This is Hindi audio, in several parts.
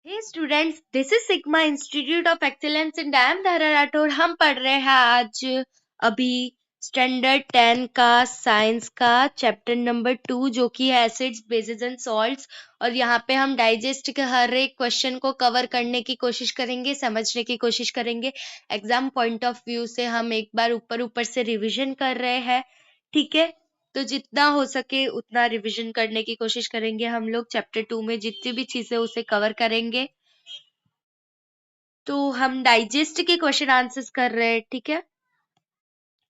Hey students, this is Sigma Institute of Excellence and I am Dhara Rathore. हम पढ़ रहे हैं आज अभी स्टैंडर्ड 10 का साइंस का चैप्टर नंबर 2 जो कि है एसिड्स बेसिस एंड सॉल्ट्स। और यहाँ पे हम डाइजेस्ट के हर एक क्वेश्चन को कवर करने की कोशिश करेंगे, समझने की कोशिश करेंगे। एग्जाम पॉइंट ऑफ व्यू से हम एक बार ऊपर ऊपर से रिविजन कर रहे हैं, ठीक है। तो जितना हो सके उतना रिवीजन करने की कोशिश करेंगे। हम लोग चैप्टर 2 में जितनी भी चीजें उसे कवर करेंगे। तो हम डाइजेस्ट के क्वेश्चन आंसर्स कर रहे हैं, ठीक है।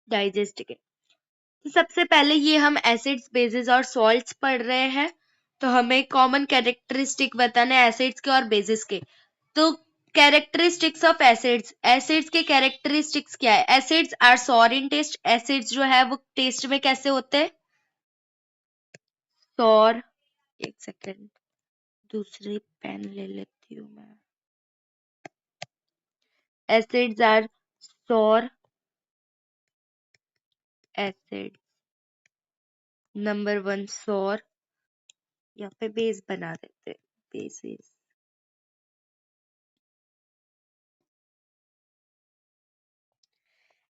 डाइजेस्ट के तो सबसे पहले ये हम एसिड्स बेसिस और सॉल्ट्स पढ़ रहे हैं। तो हमें कॉमन कैरेक्टरिस्टिक बताना है एसिड्स के और बेसिस के। तो कैरेक्टरिस्टिक्स ऑफ एसिड्स, एसिड्स के कैरेक्टरिस्टिक्स क्या है? Acids are sour in taste. Acids जो है वो टेस्ट में कैसे होते हैं? सॉर। एक सेकेंड, दूसरी पेन ले लेती हूँ मैं। Acids are sour acid. Number 1 sour, यहाँ पे बेस बना देते, bases.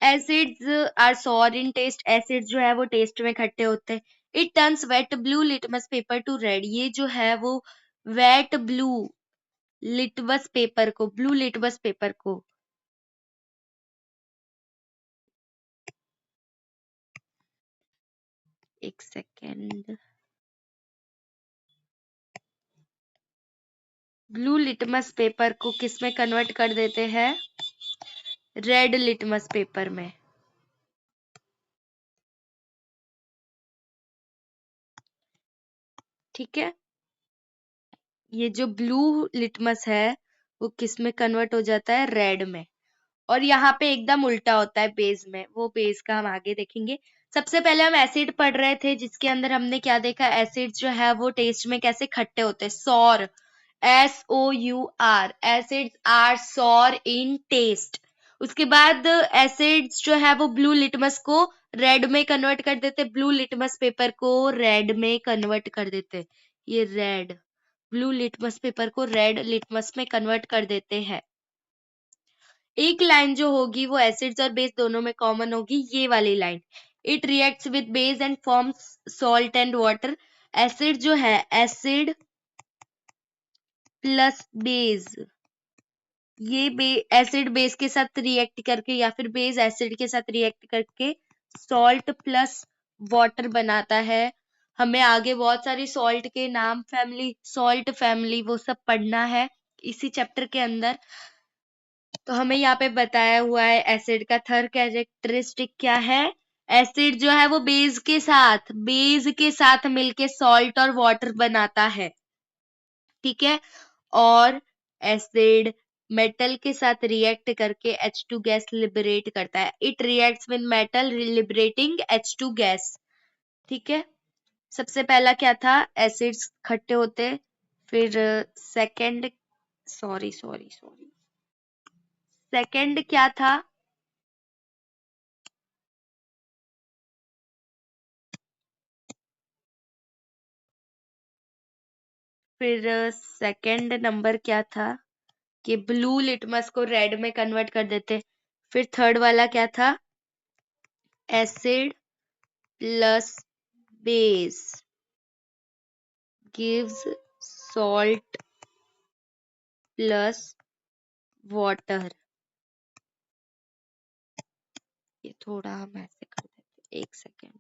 Acids are sour in taste. Acid जो है वो टेस्ट में खट्टे होते हैं। It turns wet blue litmus paper to red. ये जो है वो वेट ब्लू लिटमस पेपर को, ब्लू लिटमस पेपर को एक सेकेंड, ब्लू लिटमस पेपर को किस में कन्वर्ट कर देते हैं? रेड लिटमस पेपर में, ठीक है। ये जो ब्लू लिटमस है वो किस में कन्वर्ट हो जाता है? रेड में। और यहाँ पे एकदम उल्टा होता है बेस में, वो बेस का हम आगे देखेंगे। सबसे पहले हम एसिड पढ़ रहे थे जिसके अंदर हमने क्या देखा? एसिड जो है वो टेस्ट में कैसे खट्टे होते हैं? Sour, SOUR। Acids are sour in taste. उसके बाद एसिड्स जो है वो ब्लू लिटमस को रेड में कन्वर्ट कर देते, ब्लू लिटमस पेपर को रेड में कन्वर्ट कर देते। ये रेड, ब्लू लिटमस पेपर को रेड लिटमस में कन्वर्ट कर देते हैं। एक लाइन जो होगी वो एसिड्स और बेस दोनों में कॉमन होगी, ये वाली line. It reacts with base and forms salt and water. Acid जो है, एसिड प्लस बेस, ये एसिड बेस के साथ रिएक्ट करके या फिर बेस एसिड के साथ रिएक्ट करके सॉल्ट प्लस वाटर बनाता है। हमें आगे बहुत सारी सॉल्ट के नाम, फैमिली, सॉल्ट फैमिली, वो सब पढ़ना है इसी चैप्टर के अंदर। तो हमें यहाँ पे बताया हुआ है एसिड का थर्ड कैरेक्टरिस्टिक क्या है? एसिड जो है वो बेस के साथ मिलके सॉल्ट और वाटर बनाता है, ठीक है। और एसिड मेटल के साथ रिएक्ट करके H2 गैस लिबरेट करता है। It reacts with metal liberating H2 gas, ठीक है। सबसे पहला क्या था? एसिड्स खट्टे होते। फिर second, sorry sorry sorry, second क्या था? फिर सेकंड नंबर क्या था कि ब्लू लिटमस को रेड में कन्वर्ट कर देते। फिर थर्ड वाला क्या था? Acid plus base gives salt plus water. ये थोड़ा हम ऐसे कर देते, एक सेकेंड।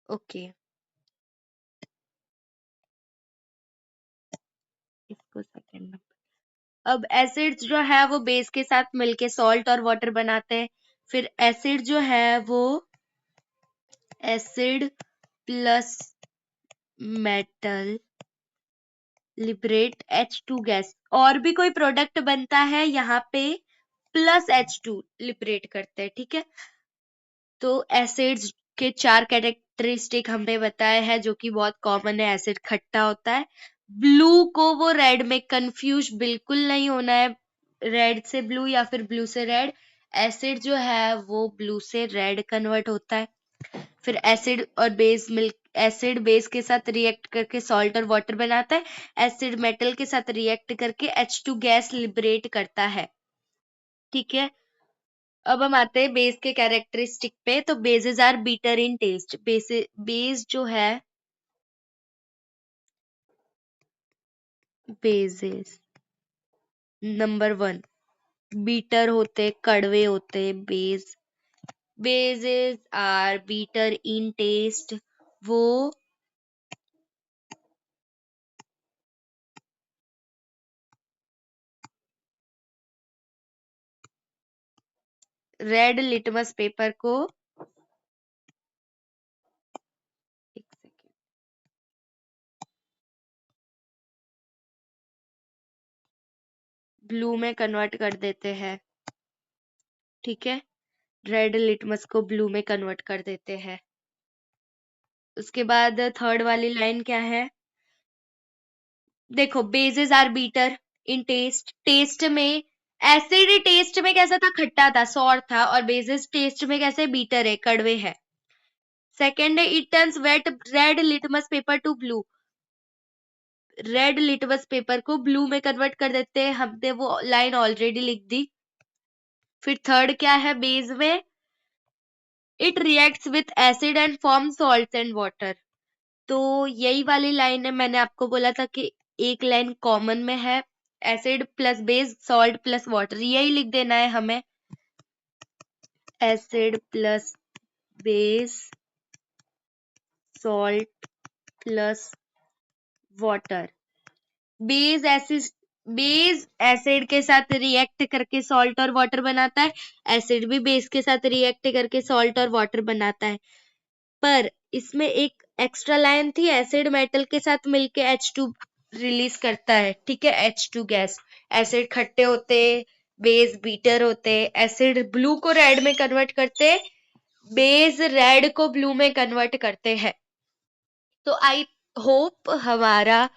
ओके, इसको सेकेंड नंबर। अब एसिड्स जो है वो बेस के साथ मिलके सॉल्ट और वाटर बनाते हैं। फिर एसिड जो है वो acid plus metal liberate H2 gas. और भी कोई प्रोडक्ट बनता है यहाँ पे प्लस H2 लिबरेट करते हैं, ठीक है। तो एसिड्स के 4 कैरेक्टरिस्टिक हमने बताए हैं जो कि बहुत कॉमन है। एसिड खट्टा होता है, ब्लू को वो रेड में, कंफ्यूज बिल्कुल नहीं होना है रेड से ब्लू या फिर ब्लू से रेड। एसिड जो है वो ब्लू से रेड कन्वर्ट होता है। फिर एसिड और बेस मिल एसिड बेस के साथ रिएक्ट करके सॉल्ट और वाटर बनाता है, एसिड मेटल के साथ रिएक्ट करके H2 गैस लिबरेट करता है। ठीक है, अब हम आते हैं बेस के कैरेक्टरिस्टिक पे। तो bases are bitter in taste. Base जो है, बेसेस नंबर 1 बीटर होते, कड़वे होते। Bases are bitter in taste. वो रेड लिटमस पेपर को, एक सेकेंड, ब्लू में कन्वर्ट कर देते हैं। ठीक है, रेड लिटमस को ब्लू में कन्वर्ट कर देते हैं। उसके बाद थर्ड वाली लाइन क्या है? देखो, bases are bitter in taste. Taste में एसिड, टेस्ट में कैसा था? खट्टा था, सॉर था। और बेसेस टेस्ट में कैसे? बीटर है, कड़वे है। सेकेंड है, it turns wet red litmus paper to blue. Red litmus paper को ब्लू में कन्वर्ट कर देते हैं, हमने वो लाइन ऑलरेडी लिख दी। फिर थर्ड क्या है बेस में? It reacts with acid and form salt and water. तो यही वाली लाइन है, मैंने आपको बोला था कि एक लाइन कॉमन में है, acid plus base, salt plus water, यही लिख देना है हमें, acid plus base, salt plus water. Base acid, base acid के साथ रिएक्ट करके सॉल्ट और वाटर बनाता है, एसिड भी बेस के साथ रिएक्ट करके सॉल्ट और वाटर बनाता है। पर इसमें एक एक्स्ट्रा लाइन थी, एसिड मेटल के साथ मिलके H2 रिलीज करता है। ठीक है, H2 गैस। एसिड खट्टे होते, बेस बीटर होते, एसिड ब्लू को रेड में कन्वर्ट करते, बेस रेड को ब्लू में कन्वर्ट करते हैं। तो आई होप हमारा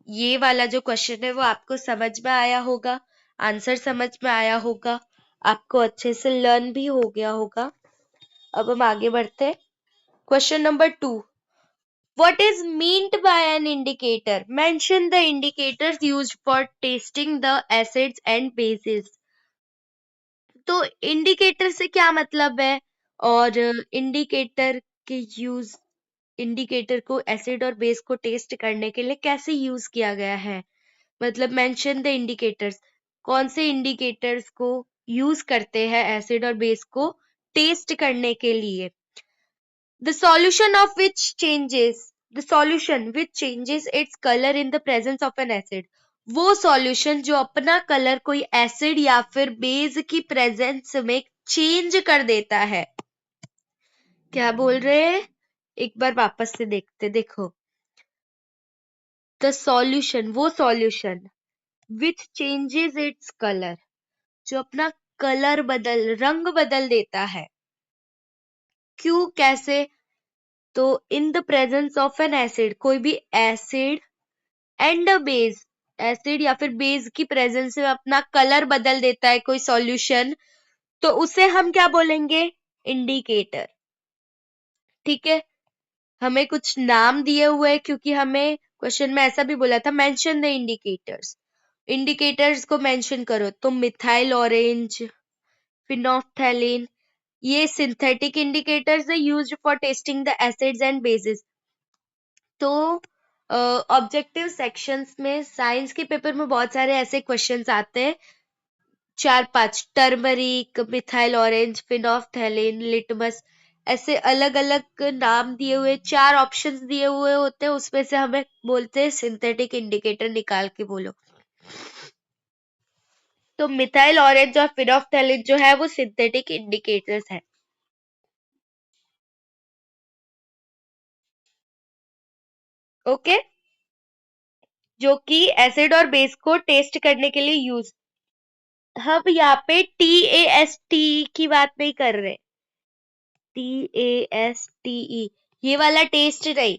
ये वाला जो क्वेश्चन है वो आपको समझ में आया होगा, आंसर समझ में आया होगा, आपको अच्छे से लर्न भी हो गया होगा। अब हम आगे बढ़ते। Question number 2, what is meant by an indicator? Mention the indicators used for testing the acids and bases. तो इंडिकेटर से क्या मतलब है, और इंडिकेटर के यूज, इंडिकेटर को एसिड और बेस को टेस्ट करने के लिए कैसे यूज किया गया है? मतलब मेंशन द इंडिकेटर्स, कौन से इंडिकेटर्स को यूज करते हैं एसिड और बेस को टेस्ट करने के लिए? The solution of which changes, the solution which changes its color in the presence of an acid. वो सॉल्यूशन जो अपना कलर कोई एसिड या फिर बेस की प्रेजेंस में चेंज कर देता है। क्या बोल रहे हैं? एक बार वापस से देखते, देखो। द सॉल्यूशन, वो solution which changes its colour, जो अपना कलर बदल, रंग बदल देता है। क्यों, कैसे? तो in the presence of N acid, कोई भी acid and a base, acid या फिर बेस की प्रेजेंस में अपना कलर बदल देता है कोई सॉल्यूशन, तो उसे हम क्या बोलेंगे? इंडिकेटर। ठीक है, हमें कुछ नाम दिए हुए हैं क्योंकि हमें क्वेश्चन में ऐसा भी बोला था, मेंशन द इंडिकेटर्स। इंडिकेटर्स को मेंशन करो। तो मिथाइल ऑरेंज, फिनोफ्थैलिन, ये सिंथेटिक इंडिकेटर्स है used for testing the acids and basis. तो ऑब्जेक्टिव सेक्शंस में, साइंस के पेपर में बहुत सारे ऐसे क्वेश्चंस आते हैं, 4-5, turmeric, methyl orange, phenolphthalein, litmus, ऐसे अलग अलग नाम दिए हुए, 4 ऑप्शंस दिए हुए होते हैं, उसमें से हमें बोलते हैं सिंथेटिक इंडिकेटर निकाल के बोलो। तो मिथाइल ऑरेंज और फिनोफ्थैलिन जो है वो सिंथेटिक इंडिकेटर्स है। ओके, जो कि एसिड और बेस को टेस्ट करने के लिए यूज। हम यहाँ पे TAST की बात नहीं कर रहे, TASTE, ये वाला टेस्ट नहीं,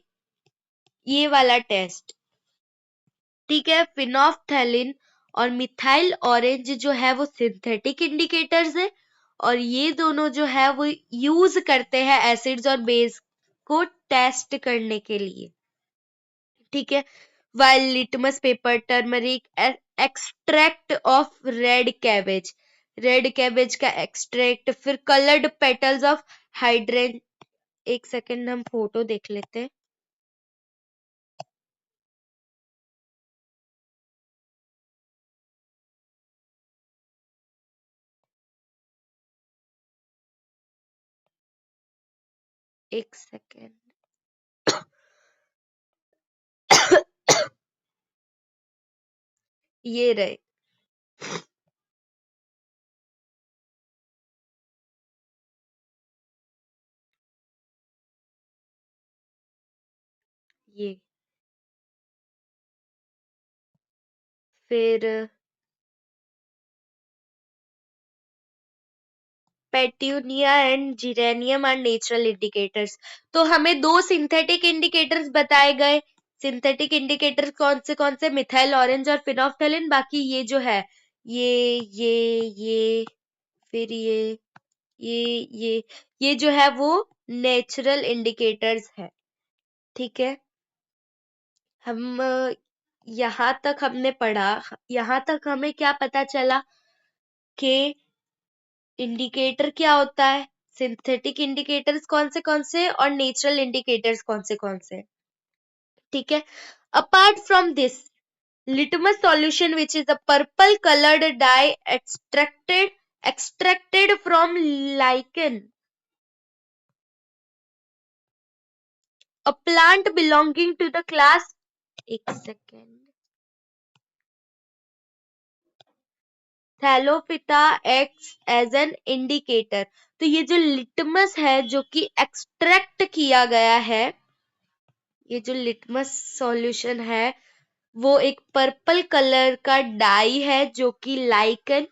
ये वाला टेस्ट। ठीक है, फिनोफ्थैलिन और मिथाइल ऑरेंज जो है वो सिंथेटिक इंडिकेटर्स है, और ये दोनों जो है वो यूज करते हैं एसिड्स और बेस को टेस्ट करने के लिए, ठीक है। While litmus paper, turmeric, extract of red cabbage का एक्सट्रैक्ट, फिर कलर्ड पेटल्स ऑफ हाइड्रेन। एक सेकंड हम फोटो देख लेते हैं। एक सेकेंड। ये रहे, ये फिर petunia and geranium are natural indicators. तो हमें दो सिंथेटिक इंडिकेटर्स बताए गए। सिंथेटिक इंडिकेटर्स कौन से मिथाइल ऑरेंज और फिनोफ्थेलिन। बाकी ये जो है ये फिर ये ये जो है वो नेचुरल इंडिकेटर्स है, ठीक है। हम यहाँ तक हमने पढ़ा, यहाँ तक हमें क्या पता चला कि इंडिकेटर क्या होता है, सिंथेटिक इंडिकेटर्स कौन से और नेचुरल इंडिकेटर्स कौन से, ठीक है। Apart from this, litmus solution which is a purple colored dye extracted from lichen, a plant belonging to the class, एक सेकेंड, थैलोपिथा एक्ट्स एज एन इंडिकेटर। तो ये जो लिटमस है जो कि एक्सट्रैक्ट किया गया है, ये जो लिटमस सॉल्यूशन है वो एक पर्पल कलर का डाई है जो कि लाइकन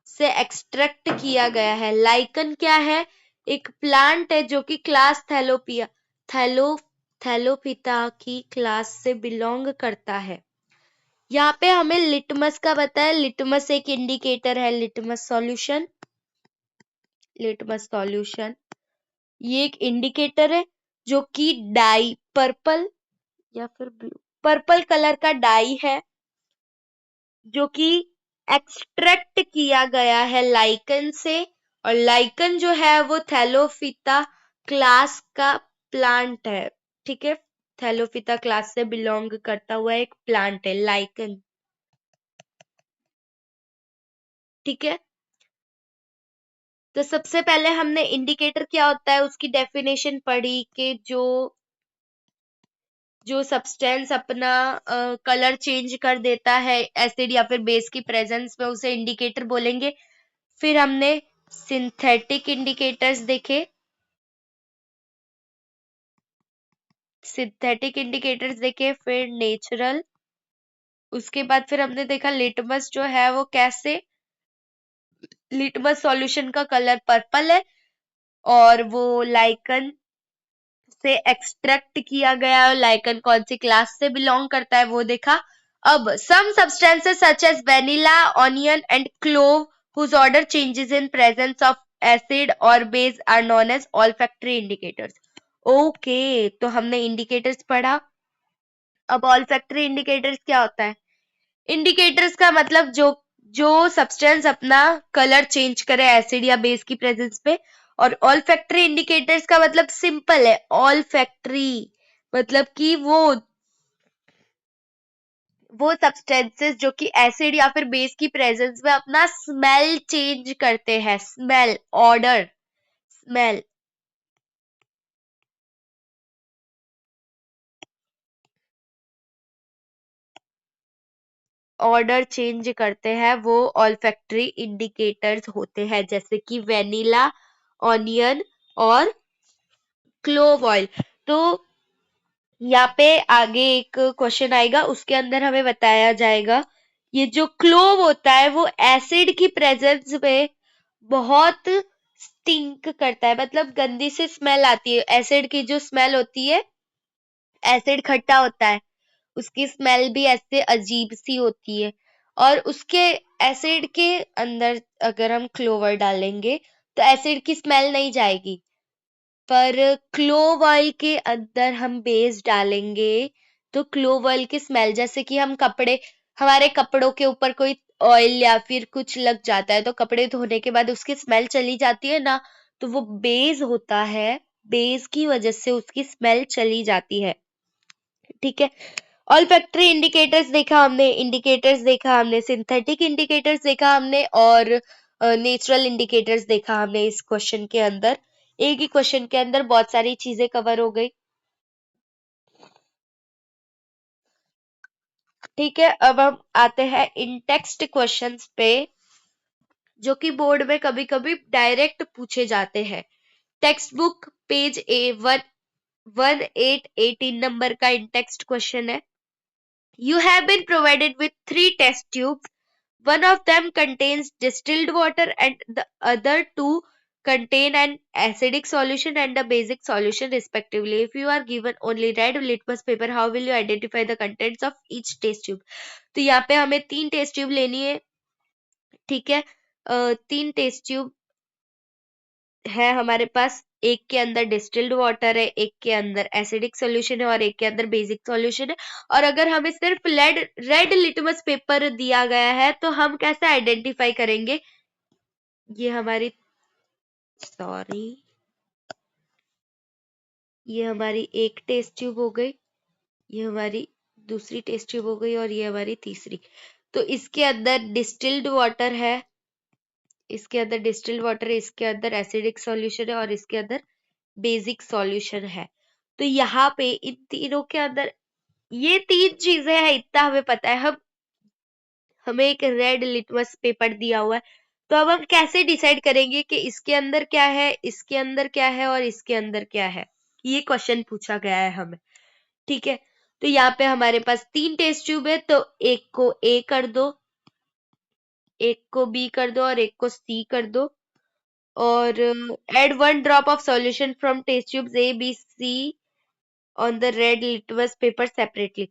से एक्सट्रैक्ट किया गया है। लाइकन क्या है, एक प्लांट है जो कि क्लास थैलोपिथा की क्लास से बिलोंग करता है। यहाँ पे हमें लिटमस का बताया, लिटमस एक इंडिकेटर है, लिटमस सॉल्यूशन ये एक इंडिकेटर है जो कि डाई पर्पल या फिर ब्लू, पर्पल कलर का डाई है जो कि एक्सट्रैक्ट किया गया है लाइकन से। और लाइकन जो है वो थैलोफिटा क्लास का प्लांट है, ठीक है। थैलोफिटा क्लास से बिलोंग करता हुआ एक प्लांट है लाइकन, ठीक है। तो सबसे पहले हमने इंडिकेटर क्या होता है उसकी डेफिनेशन पढ़ी कि जो सब्सटेंस अपना कलर चेंज कर देता है एसिड या फिर बेस की प्रेजेंस में, उसे इंडिकेटर बोलेंगे। फिर हमने सिंथेटिक इंडिकेटर्स देखे, फिर नेचुरल, उसके बाद फिर हमने देखा लिटमस जो है वो कैसे, लिटमस सॉल्यूशन का कलर पर्पल है और वो लाइकन से एक्सट्रैक्ट किया गया है, लाइकन कौन सी क्लास से बिलोंग करता है वो देखा। अब some substances such as vanilla, onion and clove whose order changes in presence of acid or base are known as olfactory indicators। Okay, तो हमने इंडिकेटर्स पढ़ा। अब olfactory indicators क्या होता है, इंडिकेटर्स का मतलब जो जो सब्सटेंस अपना कलर चेंज करे एसिड या बेस की प्रेजेंस पे। और ऑल फैक्ट्री इंडिकेटर्स का मतलब सिंपल है, ऑल फैक्ट्री मतलब कि वो सब्सटेंसेस जो कि एसिड या फिर बेस की प्रेजेंस में अपना स्मेल चेंज करते हैं, smell order, smell order change करते हैं, वो ऑल्फैक्टरी इंडिकेटर्स होते हैं, जैसे कि वेनिला, ऑनियन और क्लोव ऑयल। तो यहाँ पे आगे एक क्वेश्चन आएगा, उसके अंदर हमें बताया जाएगा ये जो क्लोव होता है वो एसिड की प्रेजेंस में बहुत स्टिंक करता है, मतलब गंदी से स्मेल आती है। एसिड की जो स्मेल होती है, एसिड खट्टा होता है, उसकी स्मेल भी ऐसे अजीब सी होती है। और उसके एसिड के अंदर अगर हम क्लोवर डालेंगे तो एसिड की स्मेल नहीं जाएगी, पर क्लोव ऑयल के अंदर हम बेस डालेंगे तो क्लोव ऑयल की स्मेल, जैसे कि हमारे कपड़ों के ऊपर कोई ऑयल या फिर कुछ लग जाता है तो कपड़े धोने के बाद उसकी स्मेल चली जाती है ना, तो वो बेस होता है, बेस की वजह से उसकी स्मेल चली जाती है। ठीक है। ऑल फैक्ट्री इंडिकेटर्स देखा हमने, सिंथेटिक इंडिकेटर्स देखा हमने, और नेचुरल इंडिकेटर्स देखा हमने इस क्वेश्चन के अंदर। एक ही क्वेश्चन के अंदर बहुत सारी चीजें कवर हो गई। ठीक है, अब हम आते हैं इन टेक्स्ट क्वेश्चंस पे, जो कि बोर्ड में कभी कभी डायरेक्ट पूछे जाते हैं। Text book page A1 1818 number का इन टेक्स्ट क्वेश्चन है। You have been provided with 3 test tubes. One of them contains distilled water and the other two contain an acidic solution and a basic solution respectively. If you are given only red litmus paper, how will you identify the contents of each test tube? तो यहाँ पे हमें 3 टेस्ट ट्यूब लेनी है। ठीक है, 3 टेस्ट ट्यूब है हमारे पास। एक के अंदर डिस्टिल्ड वाटर है, एक के अंदर एसिडिक सॉल्यूशन है और एक के अंदर बेसिक सॉल्यूशन है। और अगर हमें सिर्फ रेड लिटमस पेपर दिया गया है तो हम कैसे आइडेंटिफाई करेंगे? ये हमारी सॉरी ये हमारी एक टेस्ट ट्यूब हो गई, ये हमारी दूसरी टेस्ट ट्यूब हो गई और ये हमारी तीसरी। तो इसके अंदर डिस्टिल्ड वाटर है, इसके अंदर डिस्टिल्ड वाटर है, इसके अंदर एसिडिक सॉल्यूशन है और इसके अंदर बेसिक सॉल्यूशन है। तो यहाँ पे इन तीनों के अंदर ये 3 चीजें हैं, इतना हमें पता है। हमें एक रेड लिटमस पेपर दिया हुआ है, तो अब हम कैसे डिसाइड करेंगे कि इसके अंदर क्या है, इसके अंदर क्या है और इसके अंदर क्या है? ये क्वेश्चन पूछा गया है हमें। ठीक है, तो यहाँ पे हमारे पास 3 टेस्ट ट्यूब है, तो एक को ए कर दो, एक को बी कर दो और एक को सी कर दो। और add 1 drop of solution from test tubes A B C on the red litmus paper separately.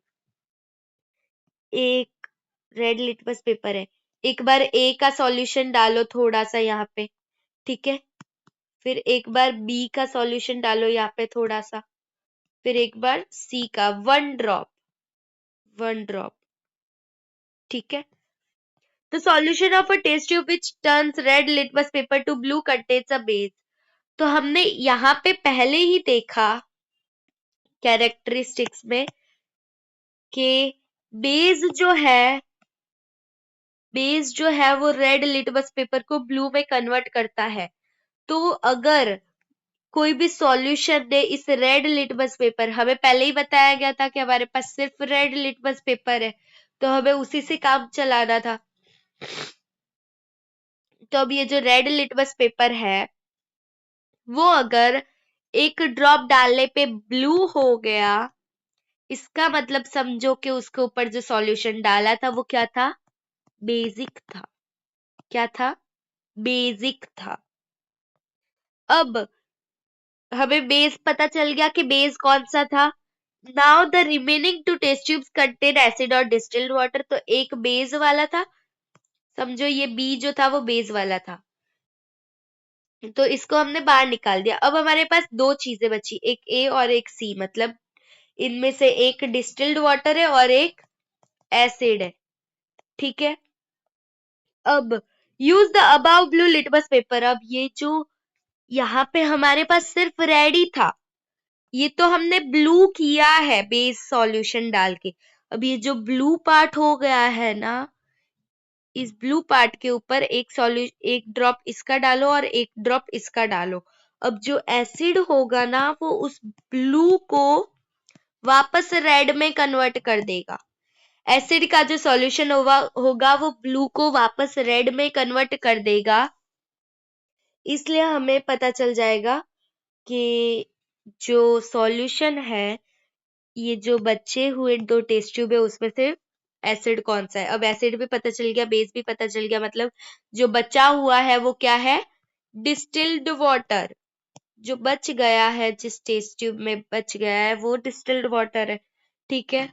एक रेड लिटमस पेपर है, एक बार ए का सॉल्यूशन डालो थोड़ा सा यहाँ पे। ठीक है, फिर एक बार बी का सॉल्यूशन डालो यहाँ पे थोड़ा सा, फिर एक बार सी का 1 ड्रॉप, 1 ड्रॉप। ठीक है, the solution of a test tube which turns red litmus paper to blue contains a base। तो हमने यहाँ पे पहले ही देखा कैरेक्टरिस्टिक्स में कि बेस जो है वो रेड लिटमस पेपर को ब्लू में कन्वर्ट करता है। तो अगर कोई भी सॉल्यूशन ने इस रेड लिटमस पेपर, हमें पहले ही बताया गया था कि हमारे पास सिर्फ रेड लिटमस पेपर है, तो हमें उसी से काम चलाना था। तो अब ये जो रेड लिटमस पेपर है वो अगर एक ड्रॉप डालने पे ब्लू हो गया, इसका मतलब समझो कि उसके ऊपर जो सॉल्यूशन डाला था वो क्या था? बेसिक था। क्या था? बेसिक था। अब हमें बेस पता चल गया कि बेस कौन सा था। Now the remaining 2 test tubes contain acid और डिस्टिल्ड वाटर। तो एक बेस वाला था, समझो ये बी जो था वो बेस वाला था, तो इसको हमने बाहर निकाल दिया। अब हमारे पास 2 चीजें बची, एक ए और एक सी, मतलब इनमें से एक डिस्टिल्ड वाटर है और एक एसिड है। ठीक है, अब use the above blue litmus paper. अब ये जो यहाँ पे हमारे पास सिर्फ रेड ही था, ये तो हमने ब्लू किया है बेस सॉल्यूशन डाल के। अब ये जो ब्लू पार्ट हो गया है ना, इस ब्लू पार्ट के ऊपर एक ड्रॉप इसका डालो और एक ड्रॉप इसका डालो। अब जो एसिड होगा ना वो उस ब्लू को वापस रेड में कन्वर्ट कर देगा। एसिड का जो सॉल्यूशन होगा वो ब्लू को वापस रेड में कन्वर्ट कर देगा। इसलिए हमें पता चल जाएगा कि जो सॉल्यूशन है, ये जो बचे हुए 2 टेस्ट ट्यूब है उसमें से एसिड कौन सा है। अब एसिड भी पता चल गया, बेस भी पता चल गया, मतलब जो बचा हुआ है वो क्या है? Distilled water. जो बच गया है, जिस टेस्ट ट्यूब में बच गया है वो डिस्टिल्ड वाटर है। ठीक है,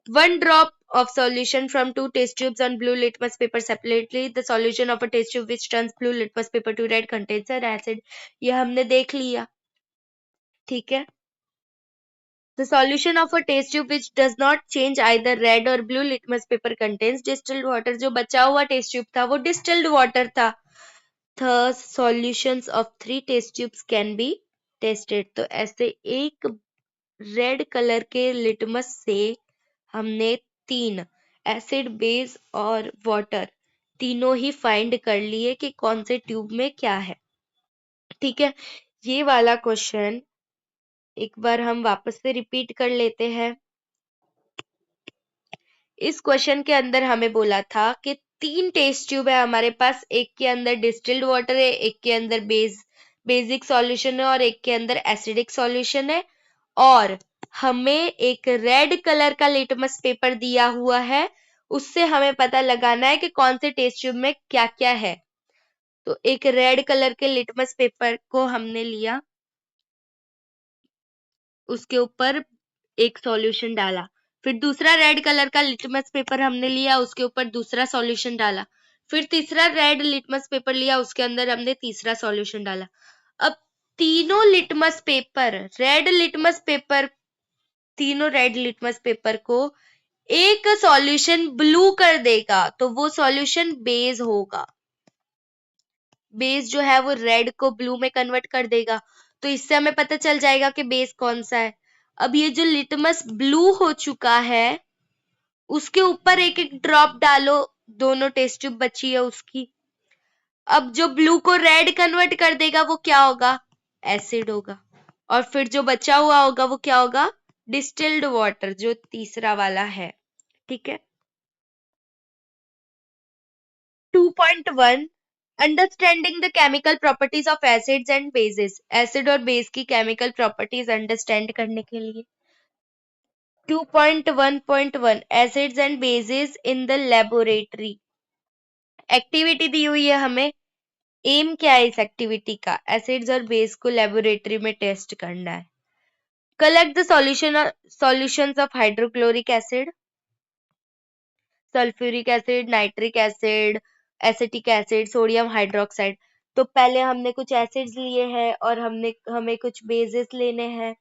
1 drop of solution from 2 test tubes on blue litmus paper separately. The solution of a test tube which turns blue litmus paper to red contains an acid. ये हमने देख लिया। ठीक है। The solution of a test tube which does not change either red or blue litmus paper contains distilled water. जो बचा हुआ टेस्ट ट्यूब था वो distilled water था. The solutions of 3 test tubes can be tested. तो ऐसे एक रेड कलर के लिटमस से हमने 3 एसिड, बेस और वाटर तीनों ही फाइंड कर लिए कि कौन से ट्यूब में क्या है. ठीक है. ये वाला क्वेश्चन एक बार हम वापस से रिपीट कर लेते हैं. इस क्वेश्चन के अंदर हमें बोला था कि 3 टेस्ट ट्यूब है हमारे पास. एक के अंदर डिस्टिल्ड वाटर है, एक के अंदर बेसिक सॉल्यूशन है और एक के अंदर एसिडिक सॉल्यूशन है. और हमें एक रेड कलर का लिटमस पेपर दिया हुआ है. उससे हमें पता लगाना है कि कौन से टेस्ट ट्यूब में क्या क्या है. तो एक रेड कलर के लिटमस पेपर को हमने लिया, उसके ऊपर एक सॉल्यूशन डाला. फिर दूसरा रेड कलर का लिटमस पेपर हमने लिया, उसके ऊपर दूसरा सॉल्यूशन डाला. फिर तीसरा रेड लिटमस पेपर लिया, उसके अंदर हमने तीसरा सॉल्यूशन डाला. अब तीनों लिटमस पेपर तीनों रेड लिटमस पेपर को एक सॉल्यूशन ब्लू कर देगा, तो वो सॉल्यूशन बेस होगा. बेस जो है वो रेड को ब्लू में कन्वर्ट कर देगा. तो इससे हमें पता चल जाएगा कि बेस कौन सा है. अब ये जो लिटमस ब्लू हो चुका है उसके ऊपर एक एक ड्रॉप डालो, दोनों टेस्ट ट्यूब बची है उसकी. अब जो ब्लू को रेड कन्वर्ट कर देगा वो क्या होगा? एसिड होगा. और फिर जो बचा हुआ होगा वो क्या होगा? डिस्टिल्ड वाटर, जो तीसरा वाला है. ठीक है. 2.1 understanding the chemical properties of acids and bases. Acid और बेस की केमिकल प्रॉपर्टीज अंडरस्टैंड करने के लिए. 2.1.1 acids and bases in the laboratory. Activity दी हुई है हमें. एम क्या है इस एक्टिविटी का? एसिड्स और बेस को लेबोरेटरी में टेस्ट करना है. Collect the solutions of hydrochloric acid, sulphuric acid, nitric acid, acetic acid, sodium hydroxide. तो पहले हमने कुछ एसिड्स लिए हैं और हमें कुछ बेसिस लेने हैं.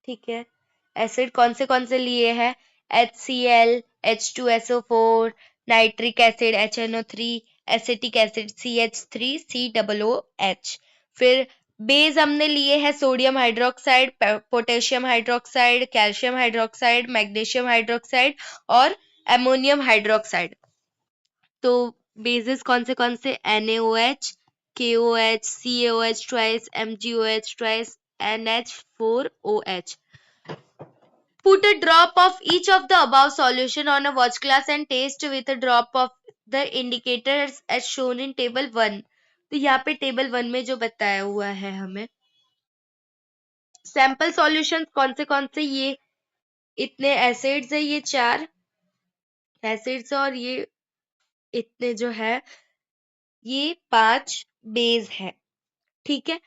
ठीक है. एसिड कौन से लिए हैं? HCl, H2SO4, nitric acid HNO3, acetic acid CH3, COOH. फिर बेस हमने लिए हैं sodium hydroxide, potassium hydroxide, calcium hydroxide, magnesium hydroxide और एमोनियम हाइड्रोक्साइड. तो बेसिस कौन से? NaOH, KOH, CaOH twice, MgOH twice, NH4OH. Put a drop of each of the above solution on a watch glass and taste with a drop of the indicators as shown in table 1. तो यहाँ पे टेबल 1 में जो बताया हुआ है हमें सैंपल सॉल्यूशंस कौन से? ये इतने एसिड्स है, ये 4 एसिड्स और ये इतने जो है ये 5 बेस है. ठीक है.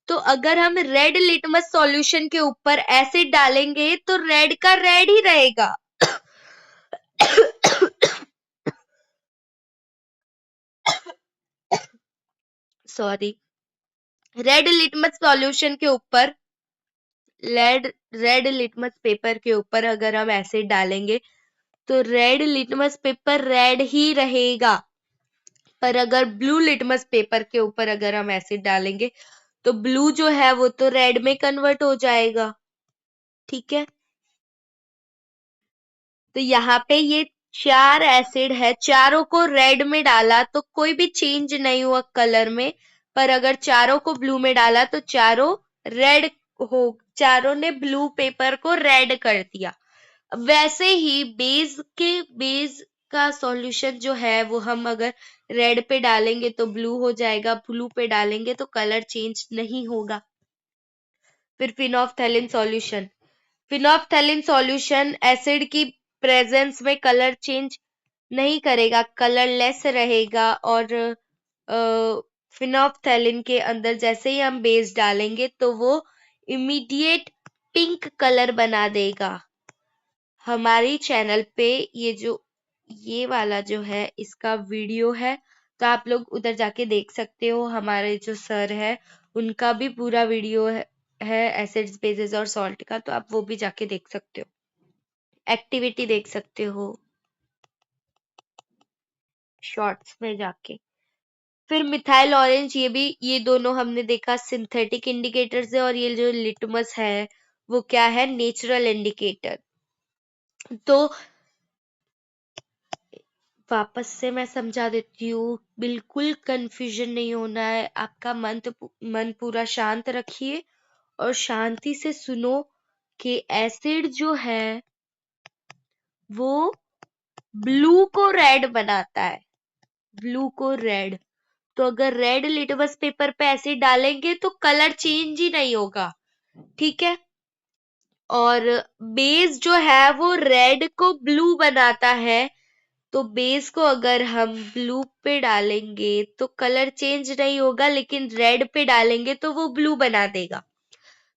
तो अगर हम रेड लिटमस सॉल्यूशन के ऊपर एसिड डालेंगे तो रेड का रेड ही रहेगा. सॉरी. रेड लिटमस सॉल्यूशन के ऊपर रेड लिटमस पेपर के ऊपर अगर हम एसिड डालेंगे तो रेड लिटमस पेपर रेड ही रहेगा. पर अगर ब्लू लिटमस पेपर के ऊपर अगर हम एसिड डालेंगे तो ब्लू जो है वो तो रेड में कन्वर्ट हो जाएगा. ठीक है. तो यहाँ पे ये 4 एसिड है, चारों को रेड में डाला तो कोई भी चेंज नहीं हुआ कलर में. पर अगर चारों को ब्लू में डाला तो चारों ने ब्लू पेपर को रेड कर दिया. वैसे ही बेस का सॉल्यूशन जो है वो हम अगर रेड पे डालेंगे तो ब्लू हो जाएगा, ब्लू पे डालेंगे तो कलर चेंज नहीं होगा. फिर फिनोफ्थैलिन सॉल्यूशन एसिड की प्रेजेंस में कलर चेंज नहीं करेगा, कलरलेस रहेगा. और फिनोफ्थैलिन के अंदर जैसे ही हम बेस डालेंगे तो वो इमीडिएट पिंक कलर बना देगा. हमारी चैनल पे ये वाला जो है इसका वीडियो है, तो आप लोग उधर जाके देख सकते हो. हमारे जो सर है उनका भी पूरा वीडियो है एसिड्स बेसिस और सॉल्ट का, तो आप वो भी जाके देख सकते हो, एक्टिविटी देख सकते हो शॉर्ट्स में जाके। फिर मिथाइल ऑरेंज, ये दोनों हमने देखा सिंथेटिक इंडिकेटर्स है, और ये जो लिटमस है वो क्या है, नेचुरल इंडिकेटर। तो वापस से मैं समझा देती हूँ, बिल्कुल कंफ्यूजन नहीं होना है, आपका मन पूरा शांत रखिए और शांति से सुनो कि एसिड जो है वो ब्लू को रेड बनाता है, ब्लू को रेड। तो अगर रेड लिटमस पेपर पे एसिड डालेंगे तो कलर चेंज ही नहीं होगा, ठीक है। और बेस जो है वो रेड को ब्लू बनाता है, तो बेस को अगर हम ब्लू पे डालेंगे तो कलर चेंज नहीं होगा, लेकिन रेड पे डालेंगे तो वो ब्लू बना देगा।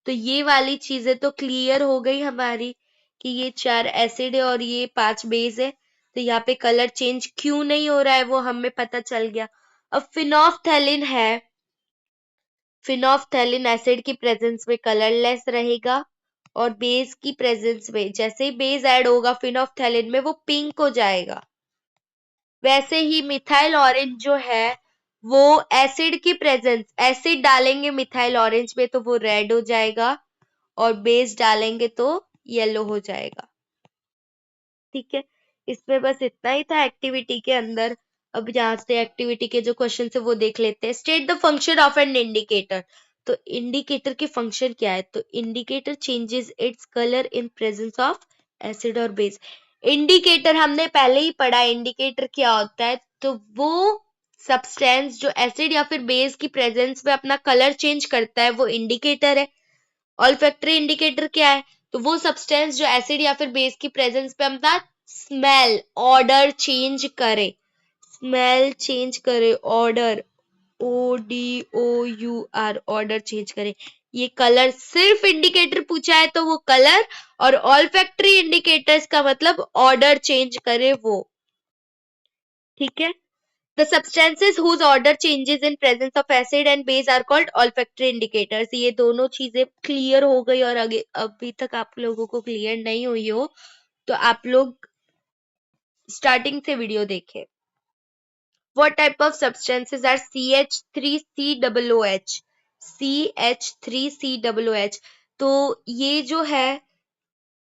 तो ये वाली चीजें तो क्लियर हो गई हमारी कि ये 4 एसिड है और ये 5 बेस है, तो यहाँ पे कलर चेंज क्यों नहीं हो रहा है वो हमें पता चल गया। अब फिनोफ्थैलिन है, फिनोफ्थैलिन एसिड की प्रेजेंस में कलरलेस रहेगा, और बेस की प्रेजेंस में जैसे ही बेस ऐड होगा फिनोफ्थैलिन में वो पिंक हो जाएगा। वैसे ही मिथाइल ऑरेंज जो है वो एसिड की प्रेजेंस, एसिड डालेंगे मिथाइल ऑरेंज में तो वो रेड हो जाएगा, और बेस डालेंगे तो येलो हो जाएगा, ठीक है। इसमें बस इतना ही था एक्टिविटी के अंदर। अब यहाँ से एक्टिविटी के जो क्वेश्चन है वो देख लेते हैं। State the function of N indicator. तो इंडिकेटर के फंक्शन क्या है, तो indicator changes its colour in presence of acid और बेस। इंडिकेटर हमने पहले ही पढ़ा, इंडिकेटर क्या होता है, तो वो सब्सटेंस जो एसिड या फिर बेस की प्रेजेंस में अपना कलर चेंज करता है वो इंडिकेटर है। ऑल्फैक्टरी इंडिकेटर क्या है, तो वो सब्सटेंस जो एसिड या फिर बेस की प्रेजेंस पे अपना स्मेल ऑर्डर चेंज करे, स्मेल चेंज करे, ऑर्डर ODOUR ऑर्डर चेंज करे। ये कलर सिर्फ इंडिकेटर पूछा है तो वो कलर, और ऑल्फैक्टरी इंडिकेटर्स का मतलब ऑर्डर चेंज करे वो, ठीक है। The substances whose order changes in presence of acid and base are called olfactory indicators। ये दोनों चीजें क्लियर हो गई, और आगे अभी तक आप लोगों को क्लियर नहीं हुई हो तो आप लोग स्टार्टिंग से वीडियो देखें। What type of substances are CH3COOH? CH3COOH, तो ये जो है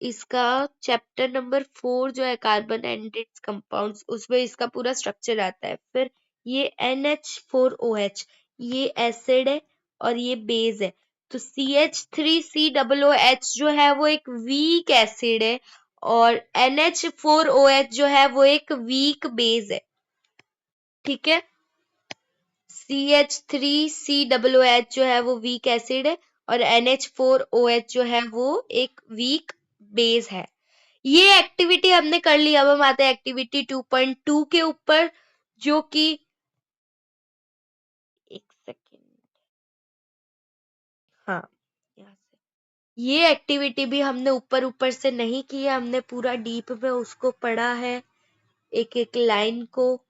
इसका चैप्टर नंबर 4 जो है कार्बन एंड इट्स कंपाउंड्स, उसमें इसका पूरा स्ट्रक्चर आता है। फिर ये NH4OH, ये एसिड है और ये बेस है। तो CH3COOH जो है वो एक वीक एसिड है, और NH4OH जो है वो एक वीक बेस है, ठीक है। CH3COOH जो है वो वीक एसिड है, और NH4OH जो है वो एक वीक बेस है। ये एक्टिविटी हमने कर ली। अब हम आते हैं एक्टिविटी 2.2 के ऊपर, जो कि एक सेकेंड, हाँ, यहाँ से ये एक्टिविटी भी हमने ऊपर ऊपर से नहीं की है, हमने पूरा डीप में उसको पढ़ा है, एक एक लाइन को।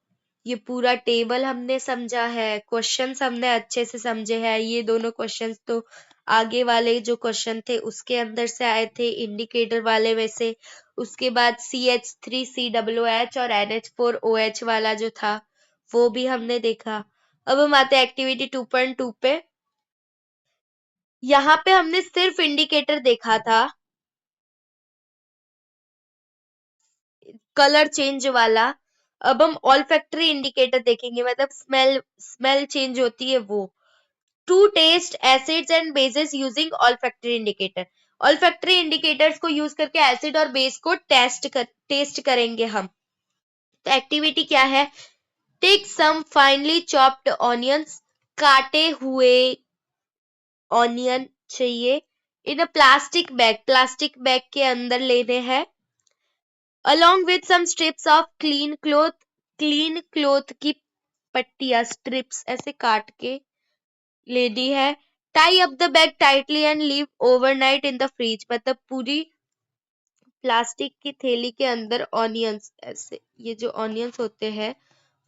ये पूरा टेबल हमने समझा है, क्वेश्चंस हमने अच्छे से समझे हैं। ये दोनों क्वेश्चंस तो आगे वाले जो क्वेश्चन थे उसके अंदर से आए थे, इंडिकेटर वाले में से। उसके बाद CH3COOH और NH4OH वाला जो था वो भी हमने देखा। अब हम आते हैं एक्टिविटी 2.2 पे। यहाँ पे हमने सिर्फ इंडिकेटर देखा था, कलर चेंज वाला। अब हम ऑल्फैक्टरी इंडिकेटर देखेंगे, मतलब स्मेल स्मेल चेंज होती है वो। To test acids and bases using olfactory indicator. Olfactory indicators को यूज करके एसिड और बेस को टेस्ट करेंगे हम। तो एक्टिविटी क्या है, take some finely chopped onions, काटे हुए ऑनियन चाहिए, in a plastic bag, plastic bag के अंदर लेने हैं, along with some strips of clean cloth, clean cloth की पट्टियां, स्ट्रिप्स ऐसे काट के लेनी है। Tie up the bag tightly and leave overnight in the fridge, मतलब पूरी प्लास्टिक की थैली के अंदर ऑनियंस, ऐसे ये जो ऑनियंस होते हैं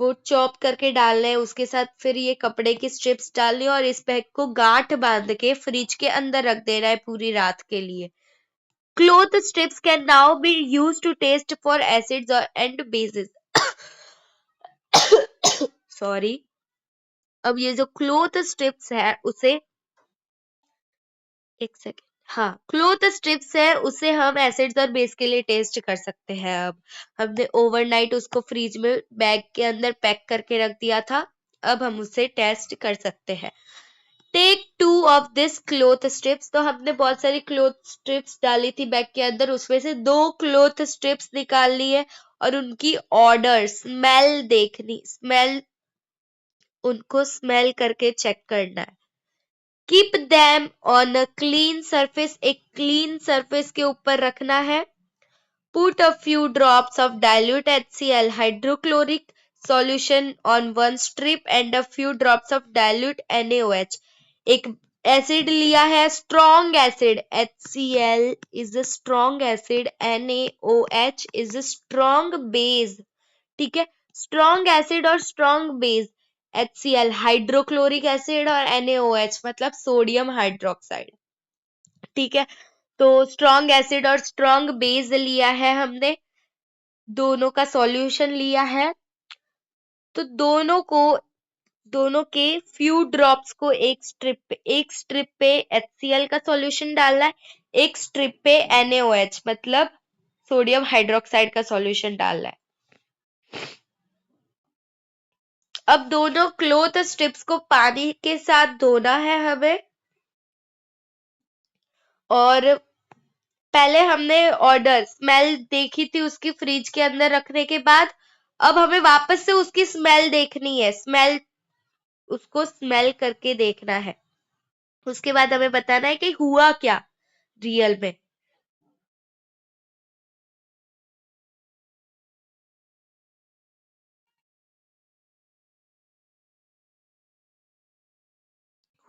वो चॉप करके डालने हैं, उसके साथ फिर ये कपड़े की स्ट्रिप्स डालनी है और इस पैक को गांठ बांध के फ्रिज के अंदर रख देना है पूरी रात के लिए। Cloth strips can now be use to test for acids और एंड बेसिस। सॉरी। अब ये जो क्लोथ स्ट्रिप्स है उसे एक सेकेंड, हाँ, क्लोथ स्ट्रिप्स है उसे हम एसिड्स और बेस के लिए टेस्ट कर सकते हैं। अब हमने ओवरनाइट उसको फ्रिज में बैग के अंदर पैक करके रख दिया था, अब हम उसे टेस्ट कर सकते हैं। Take 2 of this cloth strips, तो हमने बहुत सारी क्लोथ स्ट्रिप्स डाली थी बैग के अंदर, उसमें से 2 क्लोथ स्ट्रिप्स निकाल ली है और उनकी ऑर्डर स्मेल देखनी, स्मेल, उनको स्मेल करके चेक करना है। Keep them on a clean surface, एक क्लीन सरफेस के ऊपर रखना है। Put a few drops of dilute HCl hydrochloric solution on one strip and a few drops of dilute NaOH। एक एसिड लिया है, strong acid, HCl is a strong acid, NaOH is a strong base. ठीक है, स्ट्रॉन्ग एसिड और strong base, HCl hydrochloric acid और NaOH मतलब सोडियम हाइड्रोक्साइड। ठीक है, तो स्ट्रॉन्ग एसिड और स्ट्रॉन्ग बेस लिया है हमने, दोनों का सॉल्यूशन लिया है, तो दोनों के फ्यू ड्रॉप्स को एक स्ट्रिप पे HCl का सॉल्यूशन डालना है, एक स्ट्रिप पे NaOH मतलब सोडियम हाइड्रोक्साइड का सॉल्यूशन डालना है। अब दोनों क्लोथ स्ट्रिप्स को पानी के साथ धोना है हमें, और पहले हमने ऑर्डर स्मेल देखी थी उसकी फ्रिज के अंदर रखने के बाद, अब हमें वापस से उसकी स्मेल देखनी है, स्मेल, उसको स्मेल करके देखना है। उसके बाद हमें बताना है कि हुआ क्या रियल में।